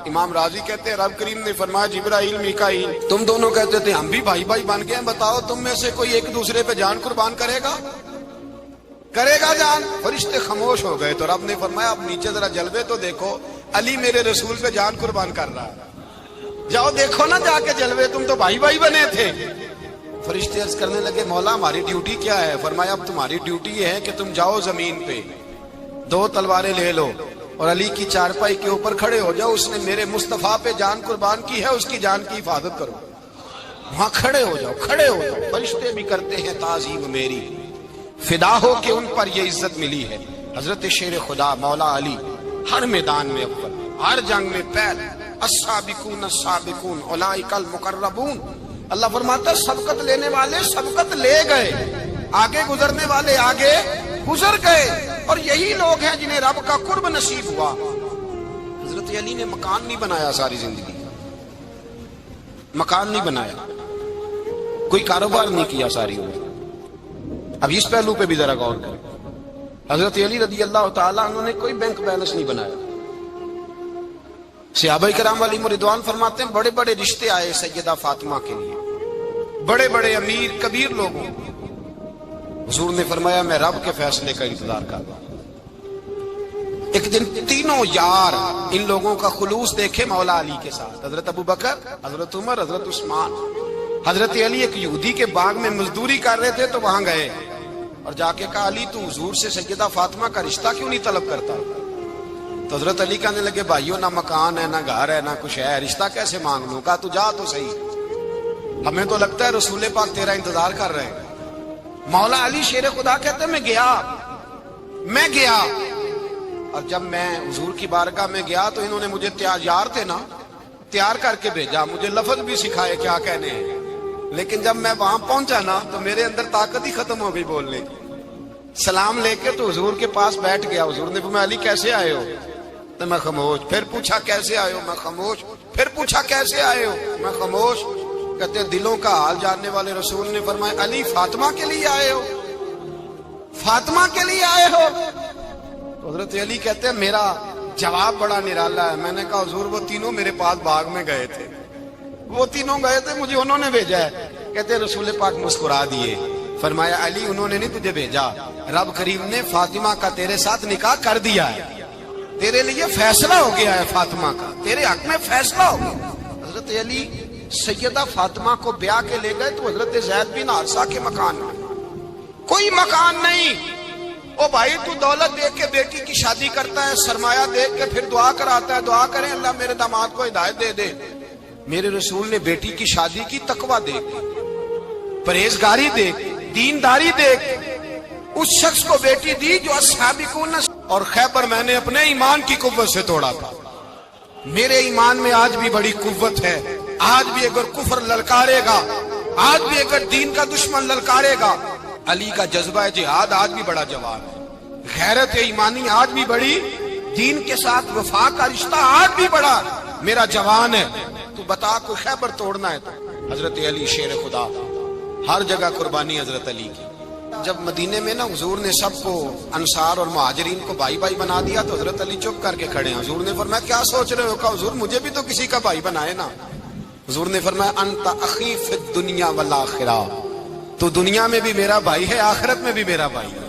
امام راضی کہتے ہیں رب کریم نے فرمایا جبرائیل میکائیل تم دونوں کہتے تھے ہم بھی بھائی بھائی بن گئے ہیں, بتاؤ تم میں سے کوئی ایک دوسرے پہ جان قربان کرے گا جان؟ فرشتے خاموش ہو گئے. تو رب نے فرمایا اب نیچے ذرا جلوے تو دیکھو, علی میرے رسول پہ جان قربان کر رہا ہے, جاؤ دیکھو نا جا کے جلوے, تم تو بھائی بھائی بنے تھے. فرشتے عرض کرنے لگے مولا ہماری ڈیوٹی کیا ہے؟ فرمایا اب تمہاری ڈیوٹی یہ ہے کہ تم جاؤ زمین پہ 2 تلواریں لے لو اور علی کی چارپائی کے اوپر کھڑے ہو جاؤ, اس نے میرے مصطفیٰ پہ جان قربان کی ہے, اس کی جان کی حفاظت کرو. وہاں کھڑے ہو جاؤ. فرشتے بھی کرتے ہیں تعظیم میری, فدا ہو کہ ان پر یہ عزت ملی ہے. حضرت شیر خدا مولا علی ہر میدان میں اول, ہر جنگ میں پہل. السابقون السابقون اولئک المقربون. اللہ فرماتا سبقت لینے والے سبقت لے گئے, آگے گزرنے والے آگے گزر گئے, اور یہی لوگ ہیں جنہیں رب کا قرب نصیب ہوا. حضرت علی نے مکان نہیں بنایا ساری زندگی, مکان نہیں بنایا, کوئی کاروبار نہیں کیا ساری عمر. اب اس پہلو پہ بھی ذرا غور کریں. حضرت علی رضی اللہ تعالیٰ انہوں نے کوئی بینک بیلنس نہیں بنایا. صحابہ کرام علیہم رضوان فرماتے ہیں بڑے بڑے رشتے آئے سیدہ فاطمہ کے لیے, بڑے بڑے امیر کبیر لوگوں. حضور نے فرمایا میں رب کے فیصلے کا انتظار کر رہا ہوں. ایک دن تینوں یار ان لوگوں کا خلوص دیکھے مولا علی کے ساتھ, حضرت ابو بکر, حضرت عمر, حضرت عثمان. حضرت علی ایک یہودی کے باغ میں مزدوری کر رہے تھے تو وہاں گئے اور جا کے کہا علی تو حضور سے سیدہ فاطمہ کا رشتہ کیوں نہیں طلب کرتا؟ تو حضرت علی کہنے لگے بھائیو نہ مکان ہے نہ گھر ہے نہ کچھ ہے, رشتہ کیسے مانگ لوں؟ کہا تو جا تو صحیح, ہمیں تو لگتا ہے رسول پاک تیرا انتظار کر رہے ہیں. مولا علی شیر خدا کہتے ہیں میں گیا اور جب میں حضور کی بارگاہ میں گیا تو انہوں نے مجھے یار تھے نا تیار کر کے بھیجا, مجھے لفظ بھی سکھائے کیا کہنے ہیں, لیکن جب میں وہاں پہنچا نا تو میرے اندر طاقت ہی ختم ہو گئی بولنے کی. سلام لے کے تو حضور کے پاس بیٹھ گیا. حضور نے فرمایا علی کیسے آئے ہو؟ تو میں خاموش. پھر پوچھا کیسے آئے ہو؟ میں خاموش. پھر پوچھا کیسے آئے ہو؟ میں خاموش. کہتے دلوں کا حال جاننے والے رسول نے فرمایا علی فاطمہ کے لیے آئے ہو؟ فاطمہ کے لیے آئے ہو؟ تو حضرت علی کہتے ہیں میرا جواب بڑا نرالا ہے. میں نے کہا حضور وہ تینوں میرے پاس باغ میں گئے تھے, وہ تینوں گئے تھے, مجھے انہوں نے بھیجا ہے. کہتے ہیں رسول پاک مسکرا دیے, فرمایا علی انہوں نے نہیں تجھے بھیجا, رب کریم نے فاطمہ کا تیرے ساتھ نکاح کر دیا ہے, تیرے لیے فیصلہ ہو گیا ہے فاطمہ کا, تیرے حق میں فیصلہ ہو گیا. حضرت علی سیدہ فاطمہ کو بیاہ کے لے گئے تو حضرت زید بن حارثہ کے مکان میں کوئی مکان نہیں. او بھائی تو دولت دیکھ کے بیٹی کی شادی کرتا ہے, سرمایہ دیکھ کے پھر دعا کراتا ہے, دعا کریں اللہ میرے داماد کو ہدایت دے دے. میرے رسول نے بیٹی کی شادی کی تقوی دیکھ, پرہیزگاری دیکھ, دینداری دیکھ, اس شخص کو بیٹی دی جو السابقون. اور خیبر میں نے اپنے ایمان کی قوت سے توڑا تھا. میرے ایمان میں آج بھی بڑی قوت ہے, آج بھی اگر کفر للکارے گا, آج بھی اگر دین کا دشمن للکارے گا, علی کا جذبہ جہاد آج بھی بڑا جوان ہے, غیرت ایمانی آج بھی بڑی, دین کے ساتھ وفا کا رشتہ آج بھی بڑا میرا جوان ہے. تو بتا کو خیبر توڑنا ہے تو حضرت علی شیر خدا, ہر جگہ قربانی حضرت علی کی. جب مدینے میں نا حضور نے سب کو انصار اور مہاجرین کو بھائی بھائی بنا دیا تو حضرت علی چپ کر کے کھڑے ہیں. حضور نے فرمایا کیا سوچ رہے ہو؟ کہا حضور مجھے بھی تو کسی کا بھائی بنائے نا. حضور نے فرمایا انت اخی فی الدنیا والآخرہ, تو دنیا میں بھی میرا بھائی ہے, آخرت میں بھی میرا بھائی ہے.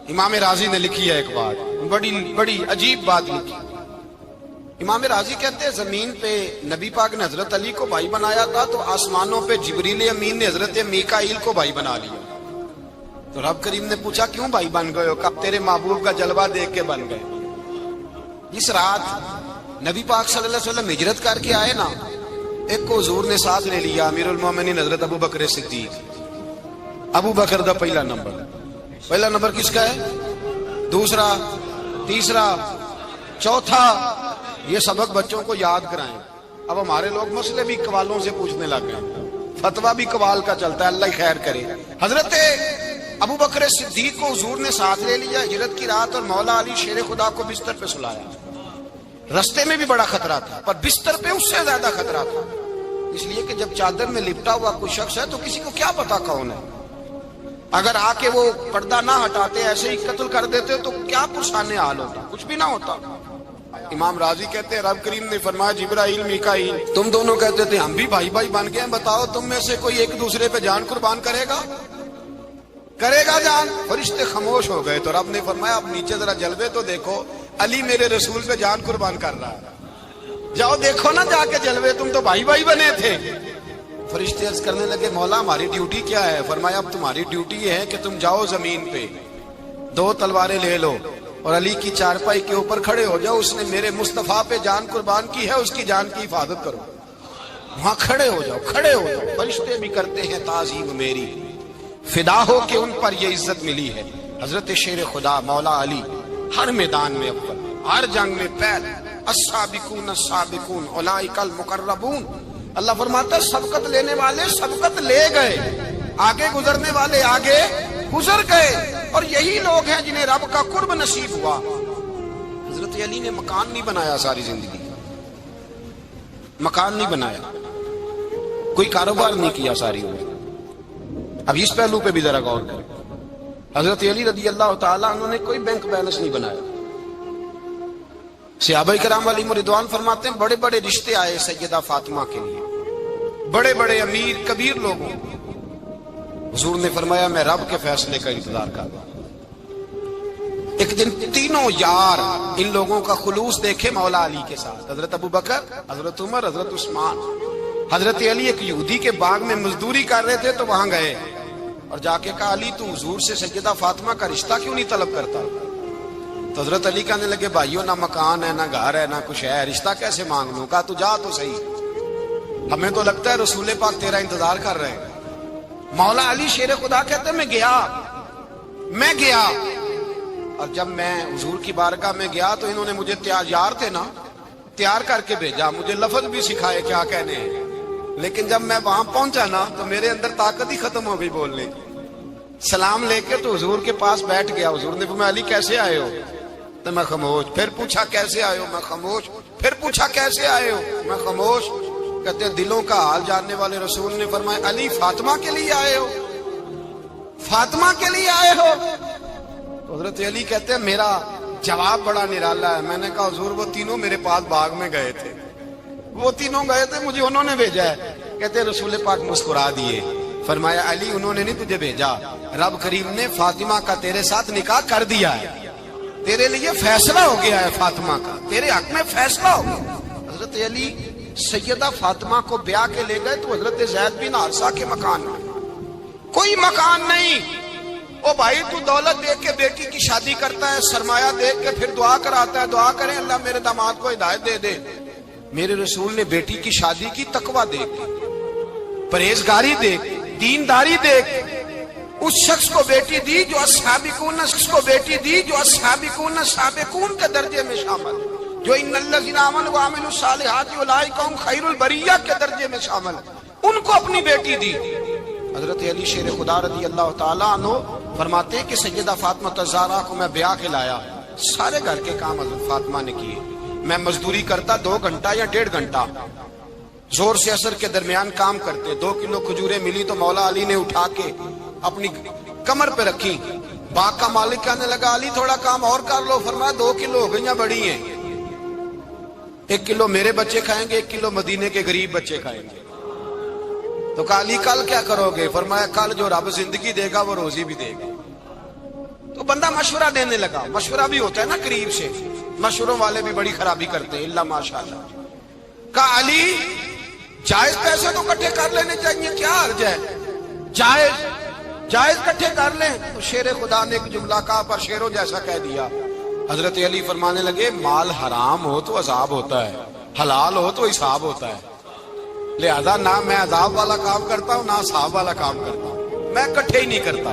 امام راضی نے لکھی ہے ایک بات, بڑی عجیب بات لکھی. امام راضی کہتے ہیں زمین پہ نبی پاک نے حضرت علی کو بھائی بنایا تھا تو آسمانوں پہ جبریل امین نے حضرت میکائیل کو بھائی بنا لیا. تو رب کریم نے پوچھا کیوں بھائی بن گئے ہو؟ کب تیرے محبوب کا جلوہ دیکھ کے بن گئے. اس رات نبی پاک صلی اللہ علیہ وسلم ہجرت کر کے آئے نا, ایک کو حضور نے ساتھ لے لیا, امیر المومنین حضرت ابو بکر صدیق. ابو بکر دا پہلا نمبر کس کا ہے؟ دوسرا, تیسرا, چوتھا. یہ سبق بچوں کو یاد کرائیں. اب ہمارے لوگ مسئلے بھی قوالوں سے پوچھنے لگ گئے, فتویٰ بھی قوال کا چلتا ہے, اللہ ہی خیر کرے. حضرت ابو بکر صدیق کو حضور نے ساتھ لے لیا ہجرت کی رات, اور مولا علی شیر خدا کو بستر پہ سلایا. رستے میں بھی بڑا خطرہ تھا پر بستر پہ اس سے زیادہ خطرہ تھا. اس لیے کہ جب چادر میں لپٹا ہوا کوئی شخص ہے تو کسی کو کیا پتا کون ہے. اگر آ کے وہ پردہ نہ ہٹاتے ایسے ہی قتل کر دیتے تو کیا پرسانے حال ہوتا, کچھ بھی نہ ہوتا. امام راضی کہتے ہیں رب کریم نے فرمایا جبرائیل میکائیل تم دونوں کہتے تھے ہم بھی بھائی بھائی بن گئے ہیں, بتاؤ تم میں سے کوئی ایک دوسرے پہ جان قربان کرے گا جان؟ فرشتے خاموش ہو گئے. تو رب نے فرمایا اب نیچے ذرا جلوے تو دیکھو, علی میرے رسول پہ جان قربان کر رہا ہے, جاؤ دیکھو نا جا کے جلوے, تم تو بھائی بھائی بنے تھے. فرشتے عرض کرنے لگے مولا ہماری ڈیوٹی کیا ہے؟ فرمایا اب تمہاری ڈیوٹی یہ ہے کہ تم جاؤ زمین پہ 2 تلواریں لے لو اور علی کی چارپائی کے اوپر کھڑے ہو جاؤ, اس نے میرے مصطفیٰ پہ جان قربان کی ہے, اس کی جان کی حفاظت کرو. وہاں کھڑے ہو جاؤ. فرشتے بھی کرتے ہیں تعظیم میری, فدا ہو کہ ان پر یہ عزت ملی ہے. حضرت شیر خدا مولا علی ہر میدان میں اول, ہر جنگ میں پہل. السابقون السابقون اولئک المقربون. اللہ فرماتا ہے سبقت لینے والے سبقت لے گئے, آگے گزرنے والے آگے گزر گئے, اور یہی لوگ ہیں جنہیں رب کا قرب نصیب ہوا. حضرت علی نے مکان نہیں بنایا ساری زندگی, مکان نہیں بنایا, کوئی کاروبار نہیں کیا ساری عمر. اب اس پہلو پہ بھی ذرا غور کریں. حضرت علی رضی اللہ تعالیٰ انہوں نے کوئی بینک بیلنس نہیں بنایا. صحابہ کرام علیہم رضوان فرماتے ہیں بڑے بڑے رشتے آئے سیدہ فاطمہ کے لیے, بڑے بڑے امیر کبیر لوگوں. حضور نے فرمایا میں رب کے فیصلے کا انتظار کر رہا ہوں. ایک دن تینوں یار ان لوگوں کا خلوص دیکھے مولا علی کے ساتھ, حضرت ابو بکر, حضرت عمر, حضرت عثمان. حضرت علی ایک یہودی کے باغ میں مزدوری کر رہے تھے تو وہاں گئے اور جا کے کہا علی تو حضور سے سیدہ فاطمہ کا رشتہ کیوں نہیں طلب کرتا؟ تو حضرت علی کہنے لگے بھائیو نہ مکان ہے نہ گھر ہے نہ کچھ ہے, رشتہ کیسے مانگ لوں؟ کہا تو جا تو صحیح, ہمیں تو لگتا ہے رسول پاک تیرا انتظار کر رہے ہیں. مولا علی شیر خدا کہتے ہیں میں گیا اور جب میں حضور کی بارگاہ میں گیا تو انہوں نے مجھے یار تھے نا تیار کر کے بھیجا, مجھے لفظ بھی سکھائے کیا کہنے ہیں, لیکن جب میں وہاں پہنچا نا تو میرے اندر طاقت ہی ختم ہو گئی بولنے کی. سلام لے کے تو حضور کے پاس بیٹھ گیا. حضور نے فرمایا علی کیسے آئے ہو؟ تو میں خاموش. پھر پوچھا کیسے آئے ہو؟ میں خاموش. پھر پوچھا کیسے آئے ہو؟ میں خاموش. کہتے ہیں دلوں کا حال جاننے والے رسول نے فرمایا علی فاطمہ کے لیے آئے ہو؟ فاطمہ کے لیے آئے ہو؟ تو حضرت علی کہتے ہیں میرا جواب بڑا نرالا ہے. میں نے کہا حضور وہ تینوں میرے پاس باغ میں گئے تھے, وہ تینوں گئے تھے, مجھے انہوں نے بھیجا ہے. کہتے ہیں رسول پاک مسکرا دیے, فرمایا علی انہوں نے نہیں تجھے بھیجا, رب کریم نے فاطمہ کا تیرے ساتھ نکاح کر دیا ہے, تیرے لیے فیصلہ ہو گیا ہے فاطمہ کا, تیرے حق میں فیصلہ ہو گیا. حضرت علی سیدہ فاطمہ کو بیاہ کے لے گئے تو حضرت زید بن حارثہ کے مکان میں, کوئی مکان نہیں. او بھائی تو دولت دیکھ کے بیٹی کی شادی کرتا ہے, سرمایہ دیکھ کے پھر دعا کراتا ہے, دعا کریں اللہ میرے داماد کو ہدایت دے دے. میرے رسول نے بیٹی کی شادی کی تقوی دیکھ, پرہیزگاری دیکھ, دینداری دیکھ, اس شخص کو بیٹی دی جو السابقون السابقون کے درجے میں شامل, جو ان الذین آمنوا وعملوا الصالحات اولئک هم خیر البریہ کے درجے میں شامل, ان کو اپنی بیٹی دی. حضرت علی شیر خدا رضی اللہ تعالیٰ عنہ فرماتے ہیں کہ سیدہ فاطمہ الزہرا کو میں بیاہ کے لایا, سارے گھر کے کام حضرت فاطمہ نے کیے. میں مزدوری کرتا 2 گھنٹہ یا 1.5 گھنٹہ, زور سے اثر کے درمیان کام کرتے. 2 کلو کھجوریں ملی تو مولا علی نے اٹھا کے اپنی کمر پہ رکھی. باغ کا مالک کہنے لگا علی تھوڑا کام اور کر لو. فرمایا 2 کلو ہو گئیاں بڑی ہیں, 1 کلو میرے بچے کھائیں گے, 1 کلو مدینے کے غریب بچے کھائیں گے. تو کہا علی کل کیا کرو گے؟ فرمایا کل جو رب زندگی دے گا وہ روزی بھی دے گا. تو بندہ مشورہ دینے لگا. مشورہ بھی ہوتا ہے نا قریب سے, مشوروں والے بھی بڑی خرابی کرتے ہیں, اللہ ماشاءاللہ. کہا علی جائز پیسے تو کٹھے کر لینے چاہیے, کیا حرج ہے, جائز کٹھے کر لیں. تو شیر خدا نے ایک جملہ کہا پر شیروں جیسا کہہ دیا. حضرت علی فرمانے لگے مال حرام ہو تو عذاب ہوتا ہے, حلال ہو تو حساب ہوتا ہے, لہذا نہ میں عذاب والا کام کرتا ہوں نہ حساب والا کام کرتا ہوں, میں کٹھے ہی نہیں کرتا.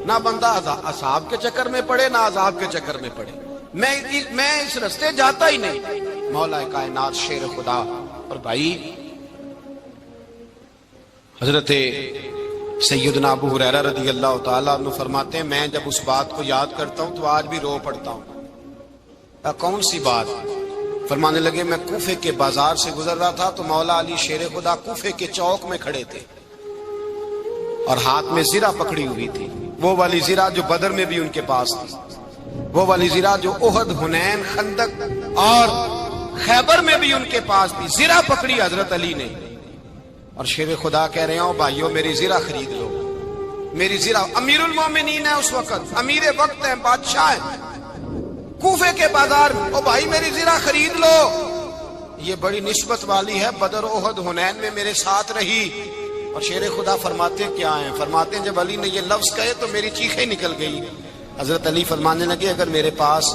نہ بندہ حساب کے چکر میں پڑے نہ عذاب کے چکر میں پڑے, میں اس رستے جاتا ہی نہیں. مولا کائنات شیر خدا. اور بھائی حضرت سیدنا ابو ہریرہ رضی اللہ تعالیٰ عنہ فرماتے ہیں میں جب اس بات کو یاد کرتا ہوں تو آج بھی رو پڑتا ہوں. کون سی بات؟ فرمانے لگے میں کوفے کے بازار سے گزر رہا تھا تو مولا علی شیر خدا کوفے کے چوک میں کھڑے تھے اور ہاتھ میں زرہ پکڑی ہوئی تھی، وہ والی زرہ جو بدر میں بھی ان کے پاس تھی، وہ والی زرہ جو احد، حنین، خندق اور خیبر میں بھی ان کے پاس تھی۔ زرہ پکڑی حضرت علی نے اور شیر خدا کہہ رہے ہوں بھائیو میری زرہ خرید لو، میری زرہ۔ امیر المومنین ہے اس وقت، امیر وقت ہے، بادشاہ ہے، کوفے کے بازار میں، او بھائی میری زرہ خرید لو، یہ بڑی نسبت والی ہے، بدر، احد، حنین میں میرے ساتھ رہی۔ اور شیر خدا فرماتے کیا ہیں؟ فرماتے ہیں جب علی نے یہ لفظ کہے تو میری چیخیں نکل گئی۔ حضرت علی فرمانے لگے اگر میرے پاس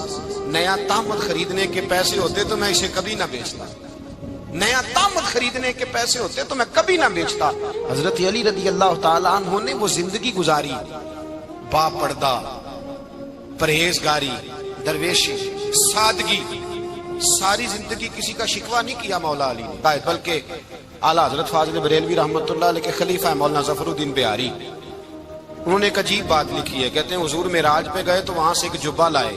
نیا طامت خریدنے کے پیسے ہوتے تو میں اسے کبھی نہ بیچتا، نیا طامت خریدنے کے پیسے ہوتے تو میں کبھی نہ بیچتا۔ حضرت علی رضی اللہ تعالیٰ عنہ نے وہ زندگی گزاری، با پردہ، پرہیزگاری، درویشی، سادگی، ساری زندگی کسی کا شکوہ نہیں کیا مولا علی نے، بلکہ اعلیٰ حضرت فاضل بریلوی رحمۃ اللہ علیہ کے خلیفہ مولانا ظفر الدین بہاری، انہوں نے ایک عجیب بات لکھی ہے، کہتے ہیں حضور معراج پہ گئے تو وہاں سے ایک جبہ لائے،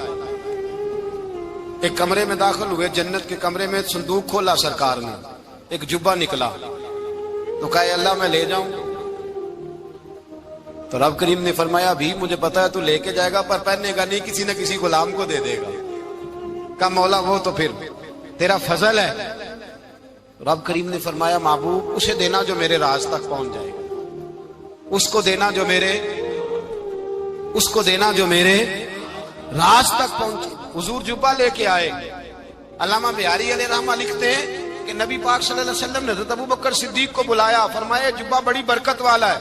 ایک کمرے میں داخل ہوئے، جنت کے کمرے میں صندوق کھولا سرکار نے، ایک جبہ نکلا تو کہا اللہ میں لے جاؤں؟ تو رب کریم نے فرمایا بھی مجھے پتا ہے تو لے کے جائے گا پر پہننے گا نہیں، کسی نہ کسی غلام کو دے دے گا۔ کہا مولا وہ تو پھر تیرا فضل ہے۔ رب کریم نے فرمایا محبوب اسے دینا جو میرے راز تک پہنچ جائے گا، اس کو دینا جو میرے راز تک پہنچے۔ حضور جبہ لے کے آئے۔ علامہ بہاری علیہ رحمہ لکھتے ہیں کہ نبی پاک صلی اللہ علیہ وسلم نے حضرت ابوبکر صدیق کو بلایا، فرمایا جبہ بڑی برکت والا ہے،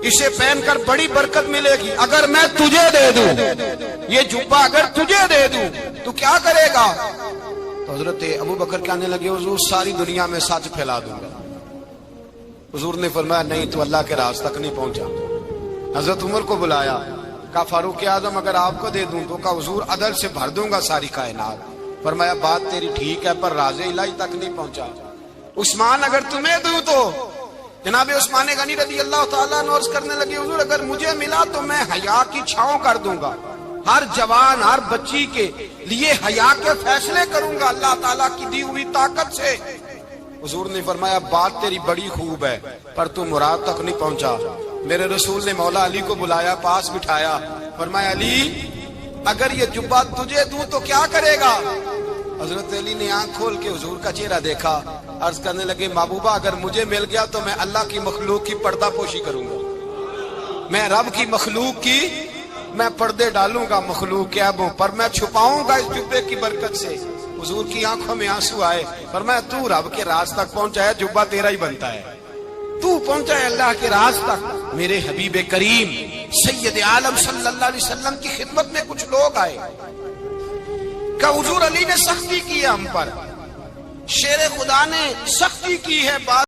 اسے پہن کر بڑی برکت ملے گی، اگر میں تجھے دے دوں، یہ جبہ اگر تجھے دے دوں تو کیا کرے گا؟ تو حضرت ابوبکر کہنے لگے حضور ساری دنیا میں سچ پھیلا دوں گا۔ حضور نے فرمایا نہیں تو اللہ کے راز تک نہیں پہنچا۔ حضرت عمر کو بلایا، کہا فاروق اعظم اگر آپ کو دے دوں تو کہا حضور عدل سے بھر دوں گا ساری کائنات۔ فرمایا بات تیری ٹھیک ہے پر راز الہی تک نہیں پہنچا۔ عثمان اگر تمہیں دوں تو جناب عثمان غنی رضی اللہ تعالیٰ عنہ عرض کرنے لگے حضور اگر مجھے ملا تو میں حیا کی چھاؤں کر دوں گا، ہر جوان ہر بچی کے لیے حیا کے فیصلے کروں گا اللہ تعالیٰ کی دی ہوئی طاقت سے۔ حضور نے فرمایا بات تیری بڑی خوب ہے پر تو مراد تک نہیں پہنچا۔ میرے رسول نے مولا علی کو بلایا، پاس بٹھایا، فرمایا علی اگر یہ جبہ تجھے دوں تو کیا کرے گا؟ حضرت علی نے آنکھ کھول کے حضور کا چہرہ دیکھا، عرض کرنے لگے محبوبہ اگر مجھے مل گیا تو میں اللہ کی مخلوق کی پردہ پوشی کروں گا، میں رب کی مخلوق کی میں پردے ڈالوں گا مخلوق کے عیبوں پر، میں چھپاؤں گا اس جبے کی برکت سے۔ حضور کی آنکھوں میں آنسو آئے، فرمایا تو رب کے راز تک پہنچا ہے، جبہ تیرا ہی بنتا ہے، تو پہنچا ہے اللہ کے راز تک۔ میرے حبیب کریم سید عالم صلی اللہ علیہ وسلم کی خدمت میں کچھ لوگ آئے کہ حضور علی نے سختی کی ہے ہم پر، شیر خدا نے سختی کی ہے، بعض